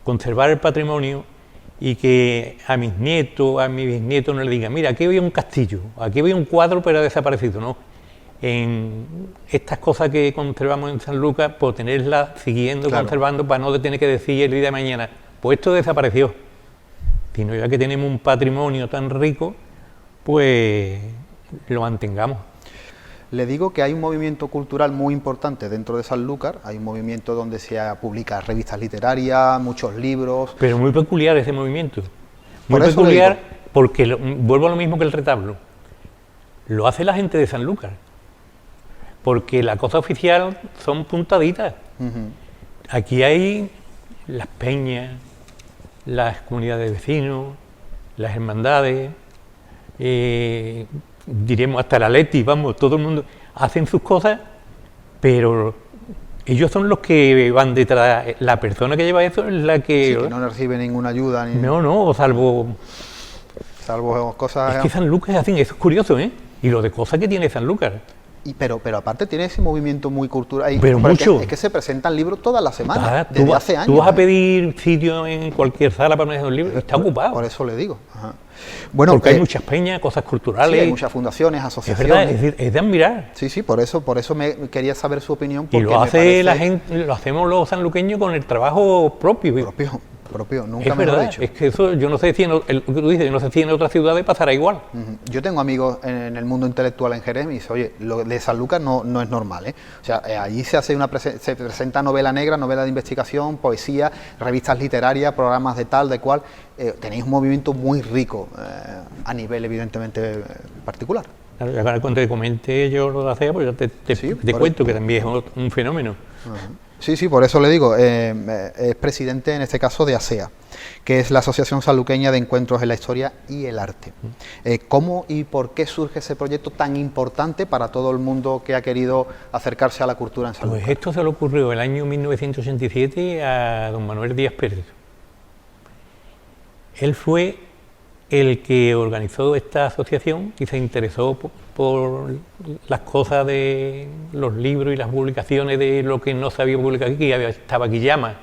conservar el patrimonio y que a mis nietos, a mis bisnietos no le digan, mira, aquí había un castillo, aquí había un cuadro pero ha desaparecido, ¿no? En estas cosas que conservamos en Sanlúcar, por tenerlas siguiendo, conservando, para no tener que decir el día de mañana, pues esto desapareció. Sino ya que tenemos un patrimonio tan rico, pues lo mantengamos. Le digo que hay un movimiento cultural muy importante dentro de Sanlúcar, hay un movimiento donde se publica revistas literarias, muchos libros. Pero muy peculiar ese movimiento, muy peculiar porque vuelvo a lo mismo que el retablo, lo hace la gente de Sanlúcar, porque la cosa oficial son puntaditas. Aquí hay las peñas, las comunidades de vecinos, las hermandades, diremos hasta la Leti, vamos, todo el mundo hacen sus cosas, pero ellos son los que van detrás. La persona que lleva eso es la que... Sí, que no recibe ninguna ayuda. Ni... No, salvo cosas... Es que Sanlúcar es así, eso es curioso, ¿eh? Y lo de cosas que tiene Sanlúcar. Pero aparte tiene ese movimiento muy cultural. Pero mucho. Es que se presentan libros todas las semanas, Tú desde hace años. Tú vas a pedir sitio en cualquier sala para poner un libro y está ocupado. Por eso le digo. Ajá. Bueno, porque hay muchas peñas, cosas culturales. Sí, hay muchas fundaciones, Es asociaciones. verdad, es decir, es de admirar. Sí, por eso me quería saber su opinión. Y lo hace la gente, lo hacemos los sanluqueños con el trabajo propio. Propio, nunca es me lo he verdad, dicho. es que eso yo no sé si en, lo que tú dices, yo no sé si en otras ciudades pasará igual. Yo tengo amigos en el mundo intelectual en Jerez y me dicen, oye, lo de Sanlúcar no es normal, ¿eh? O sea, allí se presenta novela negra, novela de investigación, poesía, revistas literarias, programas de tal, de cual. Tenéis un movimiento muy rico a nivel, evidentemente, particular. Claro, y ahora cuando te comenté yo lo de ASEA, pues ya te cuento que también es un fenómeno. Sí, por eso le digo, es presidente en este caso de ASEA, que es la Asociación Sanluqueña de Encuentros en la Historia y el Arte. ¿Cómo y por qué surge ese proyecto tan importante para todo el mundo que ha querido acercarse a la cultura en Sanlúcar? Pues esto se le ocurrió el año 1987 a don Manuel Díaz Pérez. Él fue el que organizó esta asociación y se interesó por las cosas de los libros y las publicaciones de lo que no se había publicado aquí, que estaba Guillama,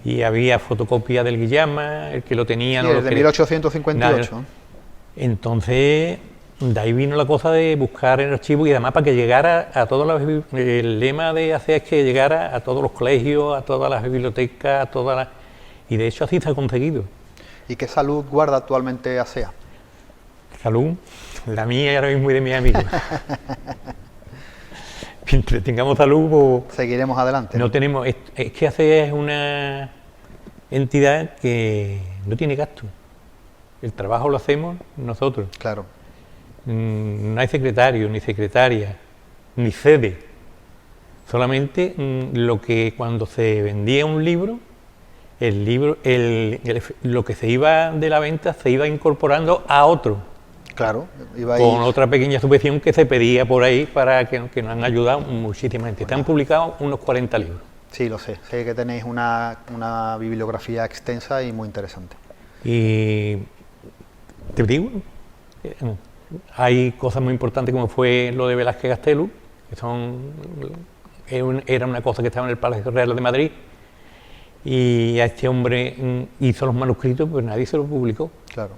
y había fotocopia del Guillama, el que lo tenía... Sí, no el de 1858. Entonces, de ahí vino la cosa de buscar en el archivo y además para que llegara a todas las... El lema de ASEA es que llegara a todos los colegios, a todas las bibliotecas, a todas las... Y de hecho así se ha conseguido. ¿Y qué salud guarda actualmente ASEA? Salud, la mía y ahora mismo y de mis amigos. Mientras tengamos salud, pues, seguiremos adelante. No tenemos, es que ASEA es una entidad que no tiene gasto. El trabajo lo hacemos nosotros. Claro. No hay secretario, ni secretaria, ni sede. Solamente lo que cuando se vendía un libro, el libro, lo que se iba de la venta se iba incorporando a otro. Claro, con otra pequeña subvención que se pedía por ahí para que nos han ayudado muchísima gente. Están publicados unos 40 libros. Sí, lo sé. Sé que tenéis una bibliografía extensa y muy interesante. Y te digo, hay cosas muy importantes como fue lo de Velázquez Gastelu, que era una cosa que estaba en el Palacio Real de Madrid. Y a este hombre hizo los manuscritos, pues nadie se los publicó. Claro.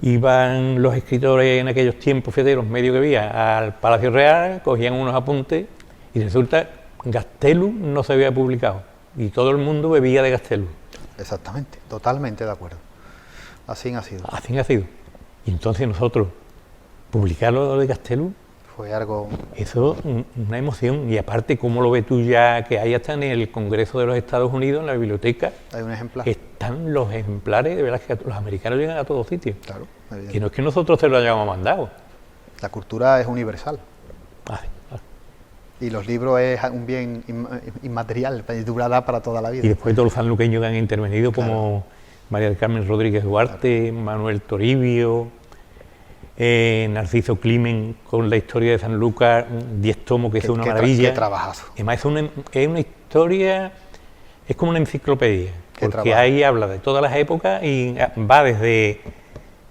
Iban los escritores en aquellos tiempos, fíjate, los medios que había, al Palacio Real, cogían unos apuntes y resulta Gastelu no se había publicado y todo el mundo bebía de Gastelu. Exactamente, totalmente de acuerdo. Así ha sido. Así ha sido. Y entonces nosotros, publicar lo de Gastelu, fue algo... Eso, una emoción. Y aparte, ¿cómo lo ves tú ya? Que ahí hasta en el Congreso de los Estados Unidos, en la biblioteca, hay un ejemplar. Están los ejemplares, de verdad que los americanos llegan a todos sitios. Claro. Que no es que nosotros se lo hayamos mandado. La cultura es universal. Y los libros es un bien inmaterial, durará para toda la vida. Y después todos los sanluqueños que han intervenido, claro, como María del Carmen Rodríguez Duarte, claro, Manuel Toribio, Narciso Climen con la historia de Sanlúcar, 10 tomos, que es una maravilla. Qué trabajazo. Además es una historia, es como una enciclopedia, porque ahí habla de todas las épocas y va desde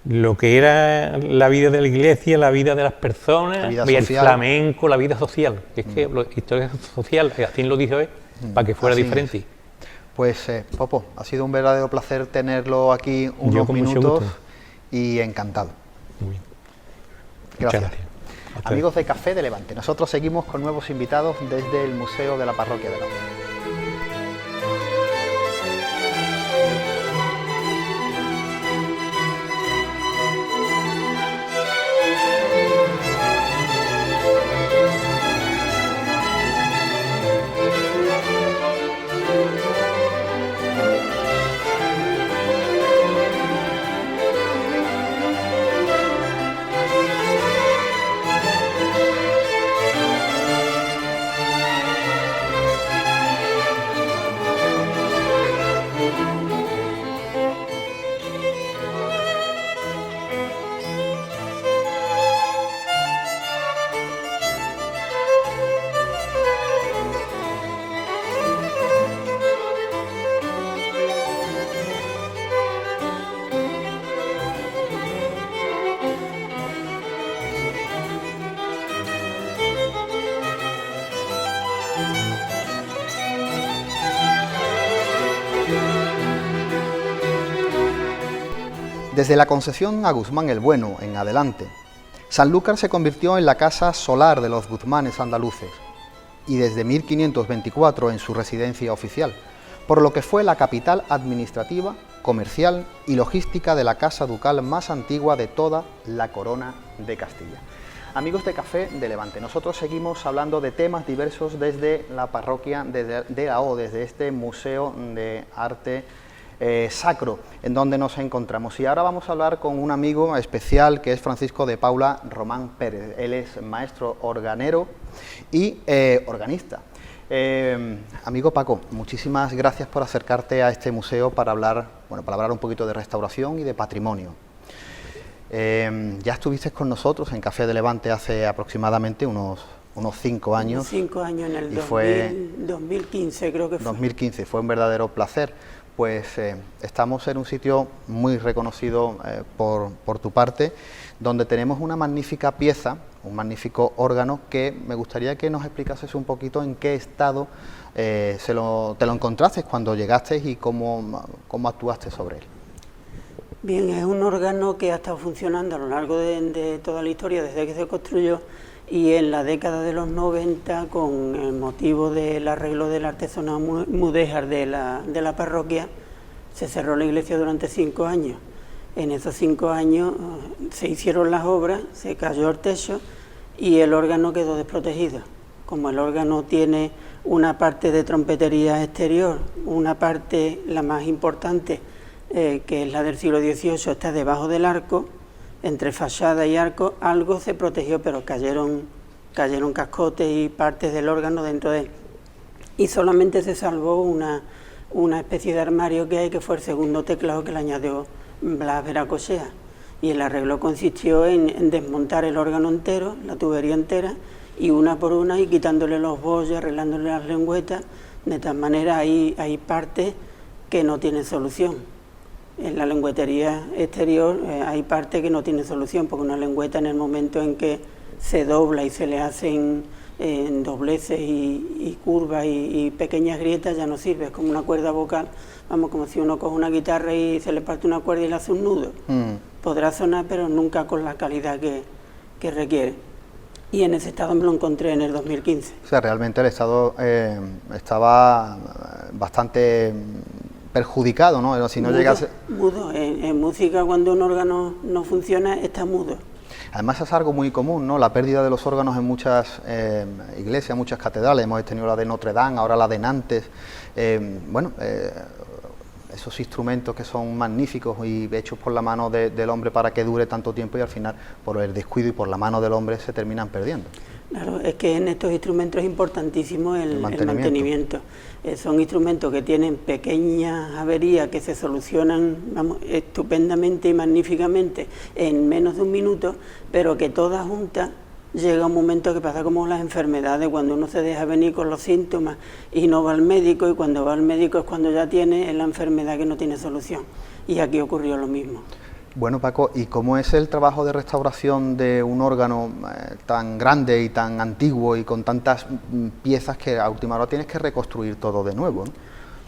lo que era la vida de la iglesia, la vida de las personas, el flamenco, la vida social, que es que la historia social, así lo dice hoy, para que fuera así diferente. Pues Popo, ha sido un verdadero placer tenerlo aquí unos minutos y encantado. Muy bien. Gracias. Amigos de Café de Levante, nosotros seguimos con nuevos invitados desde el Museo de la Parroquia de la O. Desde la concesión a Guzmán el Bueno en adelante, Sanlúcar se convirtió en la casa solar de los Guzmanes andaluces y desde 1524 en su residencia oficial, por lo que fue la capital administrativa, comercial y logística de la casa ducal más antigua de toda la corona de Castilla. Amigos de Café de Levante, nosotros seguimos hablando de temas diversos desde la parroquia de la O, desde este Museo de Arte Sacro, en donde nos encontramos. Y ahora vamos a hablar con un amigo especial que es Francisco de Paula Román Pérez. Él es maestro organero y organista. Amigo Paco, muchísimas gracias por acercarte a este museo para hablar un poquito de restauración y de patrimonio. Ya estuviste con nosotros en Café de Levante hace aproximadamente unos 5 años. 5 años en el 2015 creo que fue. 2015, fue un verdadero placer. Pues estamos en un sitio muy reconocido por tu parte, donde tenemos una magnífica pieza, un magnífico órgano, que me gustaría que nos explicases un poquito en qué estado te lo encontraste cuando llegaste y cómo actuaste sobre él. Bien, es un órgano que ha estado funcionando a lo largo de toda la historia, desde que se construyó, y en la década de los 90, con el motivo del arreglo del artesonado mudéjar de la parroquia, se cerró la iglesia durante 5 años. En esos 5 años se hicieron las obras, se cayó el techo y el órgano quedó desprotegido. Como el órgano tiene una parte de trompetería exterior, una parte, la más importante, que es la del siglo XVIII, está debajo del arco, entre fachada y arco, algo se protegió, pero cayeron cascotes y partes del órgano dentro de él. Y solamente se salvó una especie de armario que hay, que fue el segundo teclado que le añadió Blas Veracochea. Y el arreglo consistió en desmontar el órgano entero, la tubería entera, y una por una, y quitándole los bollos, arreglándole las lengüetas. De tal manera hay partes que no tienen solución. En la lengüetería exterior hay parte que no tiene solución, porque una lengüeta, en el momento en que se dobla y se le hacen dobleces y curvas y pequeñas grietas, ya no sirve. Es como una cuerda vocal, vamos, como si uno coge una guitarra y se le parte una cuerda y le hace un nudo. Podrá sonar, pero nunca con la calidad que requiere. Y en ese estado me lo encontré en el 2015. O sea, realmente el estado estaba bastante perjudicado, ¿no? Si no llegase... Mudo. En música, cuando un órgano no funciona, está mudo. Además es algo muy común, ¿no? La pérdida de los órganos en muchas iglesias, muchas catedrales. Hemos tenido la de Notre Dame, ahora la de Nantes. Esos instrumentos que son magníficos y hechos por la mano del hombre para que dure tanto tiempo, y al final, por el descuido y por la mano del hombre, se terminan perdiendo. Claro, es que en estos instrumentos es importantísimo el mantenimiento. Son instrumentos que tienen pequeñas averías que se solucionan, vamos, estupendamente y magníficamente en menos de un minuto, pero que todas juntas llega un momento que pasa como las enfermedades, cuando uno se deja venir con los síntomas y no va al médico, y cuando va al médico es cuando ya tiene la enfermedad que no tiene solución. Y aquí ocurrió lo mismo. Bueno, Paco, ¿y cómo es el trabajo de restauración de un órgano tan grande y tan antiguo y con tantas piezas que a última hora tienes que reconstruir todo de nuevo, ¿no?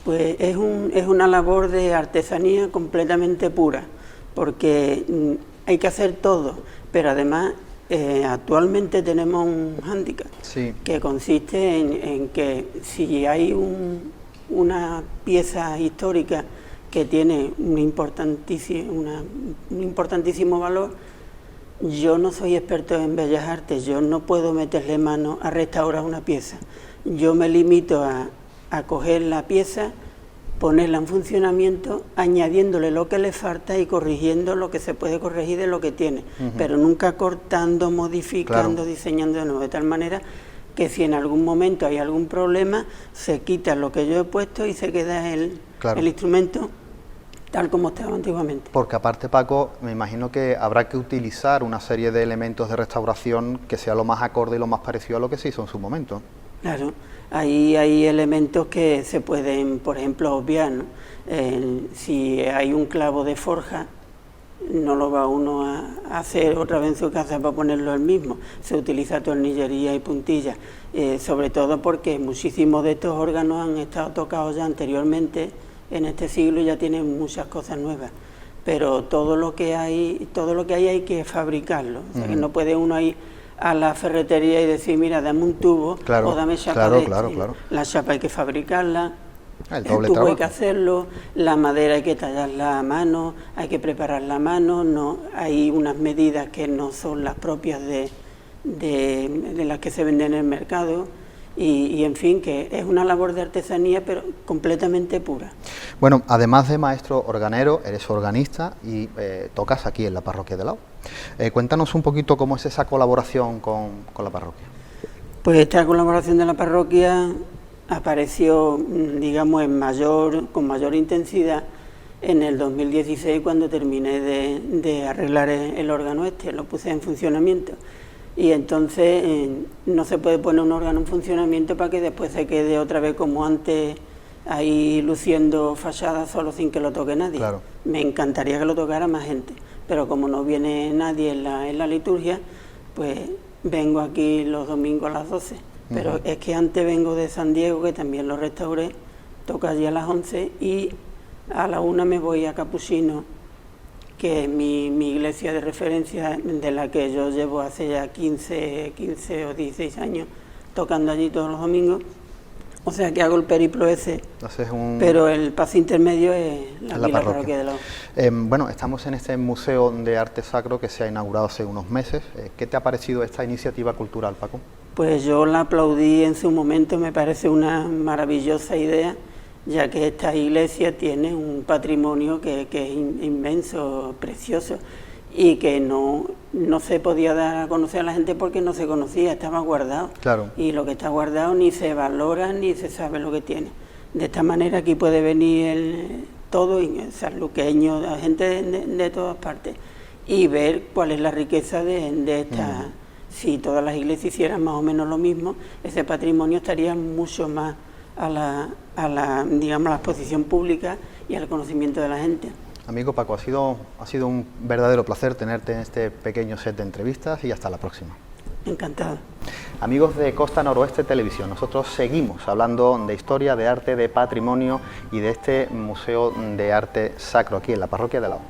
Pues es una labor de artesanía completamente pura, porque hay que hacer todo, pero además actualmente tenemos un hándicap, sí, que consiste en que si hay una pieza histórica que tiene un importantísimo valor, yo no soy experto en bellas artes, yo no puedo meterle mano a restaurar una pieza. Yo me limito a coger la pieza, ponerla en funcionamiento, añadiéndole lo que le falta y corrigiendo lo que se puede corregir de lo que tiene, pero nunca cortando, modificando, claro, diseñando de nuevo, de tal manera que si en algún momento hay algún problema, se quita lo que yo he puesto y se queda el instrumento tal como estaba antiguamente. Porque aparte, Paco, me imagino que habrá que utilizar una serie de elementos de restauración que sea lo más acorde y lo más parecido a lo que se hizo en su momento. Claro, ahí hay elementos que se pueden, por ejemplo, obviar, ¿no? Si hay un clavo de forja, no lo va uno a hacer otra vez en su casa para ponerlo el mismo. Se utiliza tornillería y puntillas, sobre todo porque muchísimos de estos órganos han estado tocados ya anteriormente en este siglo y ya tienen muchas cosas nuevas. pero todo lo que hay que fabricarlo. O sea, que no puede uno ir a la ferretería y decir, mira, dame un tubo o dame chapa de este. Claro. La chapa hay que fabricarla, El tubo trabajo. hay que hacerlo, la madera hay que tallarla a mano, hay que prepararla a mano, no hay unas medidas que no son las propias de las que se venden en el mercado. Y en fin, que es una labor de artesanía, pero completamente pura. Bueno, además de maestro organero, eres organista y tocas aquí en la parroquia de Lao. Cuéntanos un poquito cómo es esa colaboración con la parroquia. Pues esta colaboración de la parroquia apareció, digamos, con mayor intensidad en el 2016, cuando terminé de arreglar el órgano lo puse en funcionamiento. Y entonces no se puede poner un órgano en funcionamiento para que después se quede otra vez como antes, ahí luciendo fachada solo sin que lo toque nadie. Claro. Me encantaría que lo tocara más gente, pero como no viene nadie en la liturgia, pues vengo aquí los domingos a las 12. Pero es que antes vengo de San Diego, que también lo restauré, toca allí a las 11 y a la 1 me voy a Capuchino, que es mi iglesia de referencia, de la que yo llevo hace ya 15 o 16 años tocando allí todos los domingos. O sea que hago el periplo ese, pero el paso intermedio es la parroquia de Lao. Bueno, estamos en este Museo de Arte Sacro que se ha inaugurado hace unos meses. ¿Qué te ha parecido esta iniciativa cultural, Paco? Pues yo la aplaudí en su momento, me parece una maravillosa idea, ya que esta iglesia tiene un patrimonio que es inmenso, precioso, y que no se podía dar a conocer a la gente porque no se conocía, estaba guardado. Claro. Y lo que está guardado ni se valora ni se sabe lo que tiene. De esta manera aquí puede venir todo, sanluqueños, gente de todas partes, y ver cuál es la riqueza de esta... Si todas las iglesias hicieran más o menos lo mismo, ese patrimonio estaría mucho más a la exposición pública y al conocimiento de la gente. Amigo Paco, ha sido un verdadero placer tenerte en este pequeño set de entrevistas y hasta la próxima. Encantado. Amigos de Costa Noroeste Televisión, nosotros seguimos hablando de historia, de arte, de patrimonio y de este Museo de Arte Sacro aquí en la parroquia de Lao.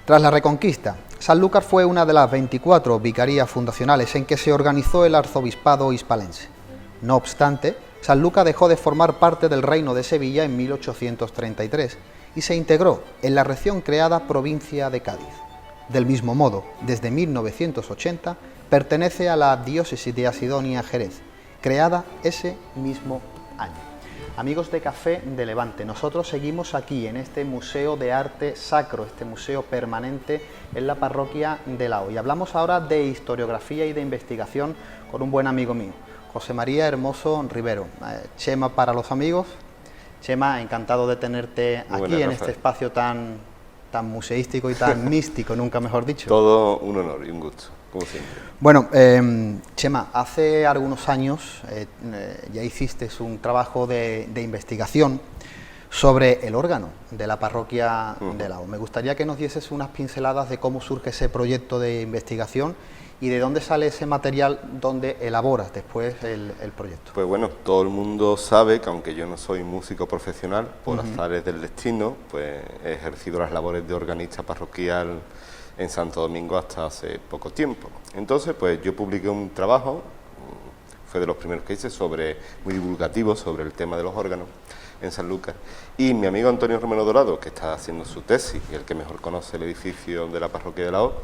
Tras la Reconquista, Sanlúcar fue una de las 24 vicarías fundacionales en que se organizó el arzobispado hispalense. No obstante, Sanlúcar dejó de formar parte del Reino de Sevilla en 1833 y se integró en la recién creada provincia de Cádiz. Del mismo modo, desde 1980 pertenece a la diócesis de Asidonia-Jerez, creada ese mismo año. Amigos de Café de Levante, nosotros seguimos aquí en este Museo de Arte Sacro, este museo permanente en la parroquia de Lao. Y hablamos ahora de historiografía y de investigación con un buen amigo mío, José María Hermoso Rivero. Chema para los amigos. Chema, encantado de tenerte aquí en este espacio tan museístico y tan místico, nunca mejor dicho. Todo un honor y un gusto, como siempre. Bueno, Chema, hace algunos años ya hiciste un trabajo de investigación sobre el órgano de la parroquia de Lao. Me gustaría que nos dieses unas pinceladas de cómo surge ese proyecto de investigación y de dónde sale ese material donde elaboras después el proyecto. Pues bueno, todo el mundo sabe que aunque yo no soy músico profesional, por azares del destino, pues he ejercido las labores de organista parroquial en Santo Domingo hasta hace poco tiempo. Entonces, pues yo publiqué un trabajo, fue de los primeros que hice, muy divulgativo sobre el tema de los órganos, en Sanlúcar. Y mi amigo Antonio Romero Dorado, que está haciendo su tesis y el que mejor conoce el edificio de la parroquia de la O,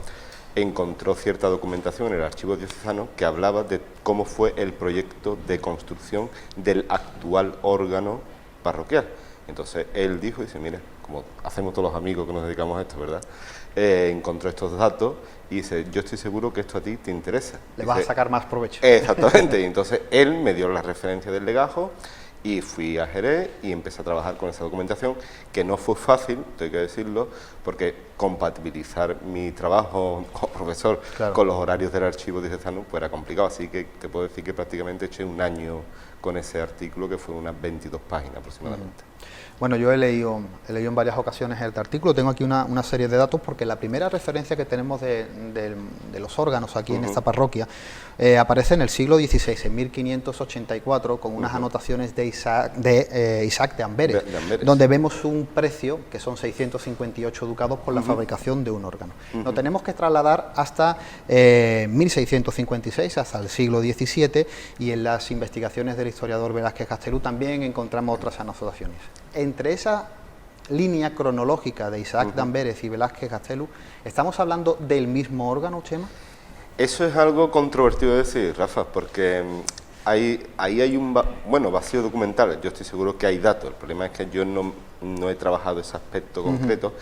encontró cierta documentación en el archivo diocesano que hablaba de cómo fue el proyecto de construcción del actual órgano parroquial. Entonces él dijo, dice, mira, como hacemos todos los amigos que nos dedicamos a esto, ¿verdad? Encontró estos datos y dice, yo estoy seguro que esto a ti te interesa. Le vas a sacar más provecho. Exactamente, y entonces él me dio la referencia del legajo y fui a Jerez y empecé a trabajar con esa documentación, que no fue fácil, tengo que decirlo, porque compatibilizar mi trabajo como profesor con los horarios del archivo diocesano pues era complicado, así que te puedo decir que prácticamente eché un año con ese artículo, que fue unas 22 páginas aproximadamente. Bueno, yo he leído en varias ocasiones el artículo, tengo aquí una serie de datos, porque la primera referencia que tenemos de los órganos aquí en esta parroquia aparece en el siglo XVI, en 1584, con unas anotaciones de Isaac de Amberes, donde vemos un precio que son 658 ducados por la fabricación de un órgano. Nos tenemos que trasladar hasta 1656, hasta el siglo XVII, y en las investigaciones del historiador Velázquez Castelu también encontramos otras anotaciones. Entre esa línea cronológica de Isaac de Amberes y Velázquez Castelu, ¿estamos hablando del mismo órgano, Chema? Eso es algo controvertido de decir, Rafa, porque ahí hay un vacío documental. Yo estoy seguro que hay datos, el problema es que yo no he trabajado ese aspecto concreto,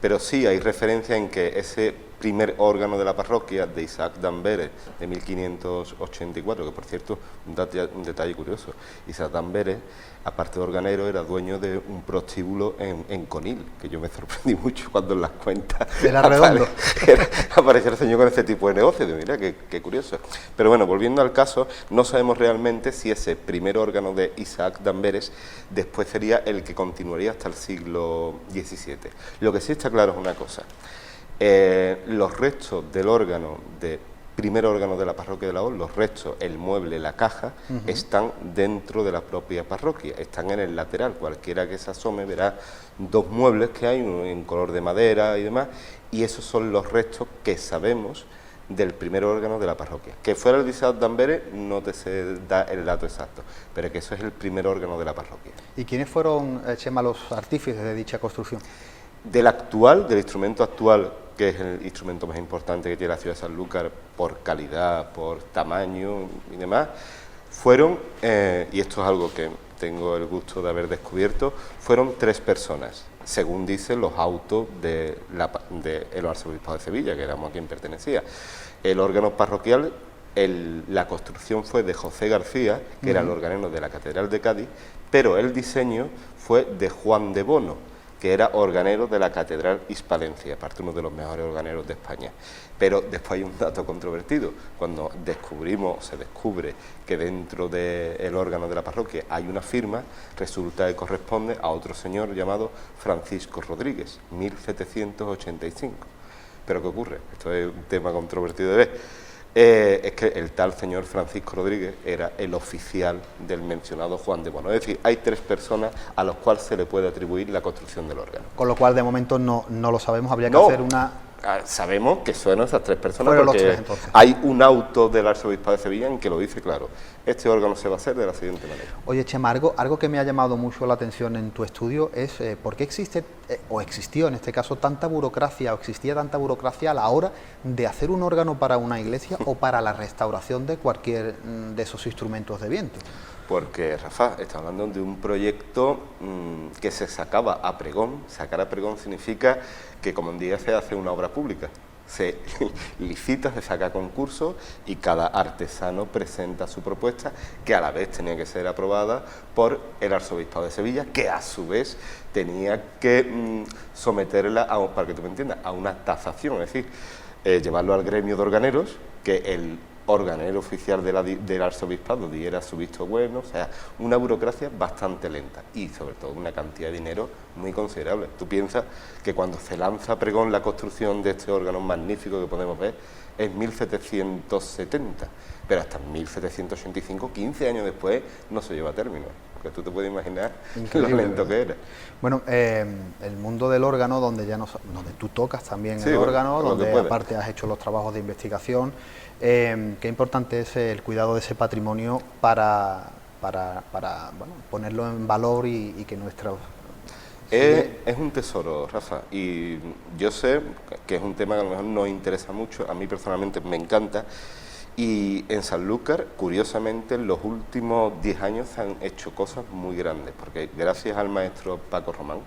pero sí hay referencia en que ese primer órgano de la parroquia de Isaac de Amberes de 1584, que por cierto, un detalle curioso, Isaac de Amberes, aparte de organero, era dueño de un prostíbulo en Conil, que yo me sorprendí mucho cuando en las cuentas era redondo. Apareció el señor con ese tipo de negocio. Digo, mira, qué curioso. Pero bueno, volviendo al caso, no sabemos realmente si ese primer órgano de Isaac de Amberes después sería el que continuaría hasta el siglo XVII. Lo que sí está claro es una cosa: los restos del primer órgano de la parroquia de la O, los restos, el mueble, la caja, están dentro de la propia parroquia, están en el lateral. Cualquiera que se asome verá dos muebles que hay, uno en color de madera y demás, y esos son los restos que sabemos del primer órgano de la parroquia. Que fuera el de Isaac de Amberes no te se da el dato exacto, pero que eso es el primer órgano de la parroquia. ¿Y quiénes fueron, Chema, los artífices de dicha construcción? Del instrumento actual, que es el instrumento más importante que tiene la ciudad de Sanlúcar por calidad, por tamaño y demás, fueron, y esto es algo que tengo el gusto de haber descubierto, fueron 3 personas, según dicen los autos del arzobispado de Sevilla, que éramos a quien pertenecía. El órgano parroquial, la construcción fue de José García, que era el organero de la Catedral de Cádiz, pero el diseño fue de Juan de Bono, que era organero de la Catedral Hispalencia, aparte uno de los mejores organeros de España. Pero después hay un dato controvertido. Cuando se descubre que dentro del órgano de la parroquia hay una firma, resulta que corresponde a otro señor llamado Francisco Rodríguez, 1785. ¿Pero qué ocurre? Esto es un tema controvertido de ver. Es que el tal señor Francisco Rodríguez era el oficial del mencionado Juan de Bono. Es decir, hay 3 personas a las cuales se le puede atribuir la construcción del órgano. Con lo cual, de momento, no lo sabemos, habría que hacer una... Sabemos que son esas 3 personas. Fueron porque los 3, entonces. Hay un auto del arzobispado de Sevilla en que lo dice claro. Este órgano se va a hacer de la siguiente manera. Oye, Chema, algo que me ha llamado mucho la atención en tu estudio es por qué existe, o existió en este caso, existía tanta burocracia a la hora de hacer un órgano para una iglesia o para la restauración de cualquier de esos instrumentos de viento. Porque, Rafa, está hablando de un proyecto que se sacaba a pregón. Sacar a pregón significa que, como en día se hace una obra pública, se licita, se saca a concurso y cada artesano presenta su propuesta, que a la vez tenía que ser aprobada por el arzobispado de Sevilla, que a su vez tenía que someterla, para que tú me entiendas, a una tasación, es decir, llevarlo al gremio de organeros, que el organero oficial del arzobispado diera su visto bueno. O sea, una burocracia bastante lenta y sobre todo una cantidad de dinero muy considerable. Tú piensas que cuando se lanza a pregón la construcción de este órgano magnífico que podemos ver es 1770, pero hasta 1785, 15 años después, no se lleva a término. Porque tú te puedes imaginar lo lento que era. Bueno, el mundo del órgano, donde tú tocas también el órgano, donde aparte has hecho los trabajos de investigación, qué importante es el cuidado de ese patrimonio para bueno, ponerlo en valor y que nuestros... Es un tesoro, Rafa, y yo sé que es un tema que a lo mejor no interesa mucho, a mí personalmente me encanta, y en Sanlúcar, curiosamente, en los últimos 10 años se han hecho cosas muy grandes, porque gracias al maestro Paco Román,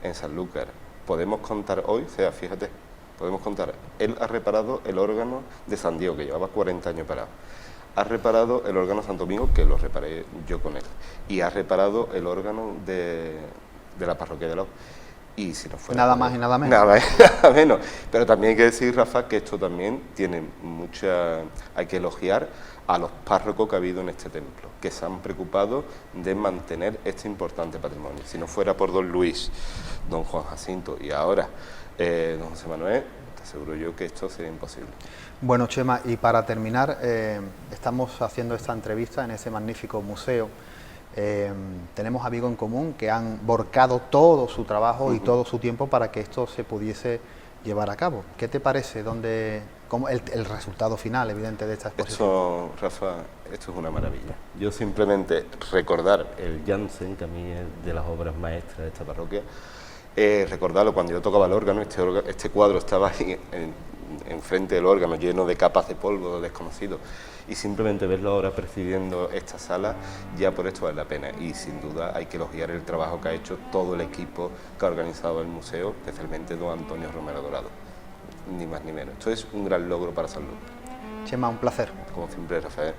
en Sanlúcar, podemos contar hoy, o sea, fíjate, podemos contar, él ha reparado el órgano de San Diego, que llevaba 40 años parado, ha reparado el órgano de Santo Domingo, que lo reparé yo con él, y ha reparado el órgano de la parroquia de la O. Y si no fuera nada más y nada menos. Nada más y nada menos. Pero también hay que decir, Rafa, que esto también tiene hay que elogiar a los párrocos que ha habido en este templo, que se han preocupado de mantener este importante patrimonio. Si no fuera por don Luis, don Juan Jacinto y ahora don José Manuel, te aseguro yo que esto sería imposible. Bueno, Chema, y para terminar, estamos haciendo esta entrevista en ese magnífico museo. Tenemos amigos en común que han volcado todo su trabajo y todo su tiempo para que esto se pudiese llevar a cabo. ¿Qué te parece? ¿Cómo el resultado final, evidente, de esta exposición? Esto, Rafa, esto es una maravilla. Yo simplemente recordar el Jansen, que a mí es de las obras maestras de esta parroquia, recordarlo cuando yo tocaba el órgano, este cuadro estaba ahí enfrente del órgano, lleno de capas de polvo desconocido, y simplemente verlo ahora presidiendo esta sala, ya por esto vale la pena, y sin duda hay que elogiar el trabajo que ha hecho todo el equipo que ha organizado el museo, especialmente don Antonio Romero Dorado, ni más ni menos. Esto es un gran logro para Sanlúcar. Chema, un placer. Como siempre, Rafael.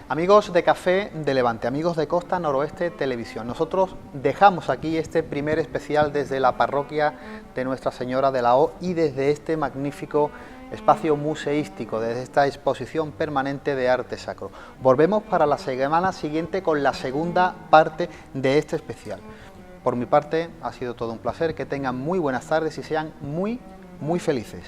Amigos de Café de Levante, amigos de Costa Noroeste Televisión, nosotros dejamos aquí este primer especial desde la parroquia de Nuestra Señora de la O y desde este magnífico espacio museístico, desde esta exposición permanente de arte sacro. Volvemos para la semana siguiente con la segunda parte de este especial. Por mi parte ha sido todo un placer, que tengan muy buenas tardes y sean muy felices.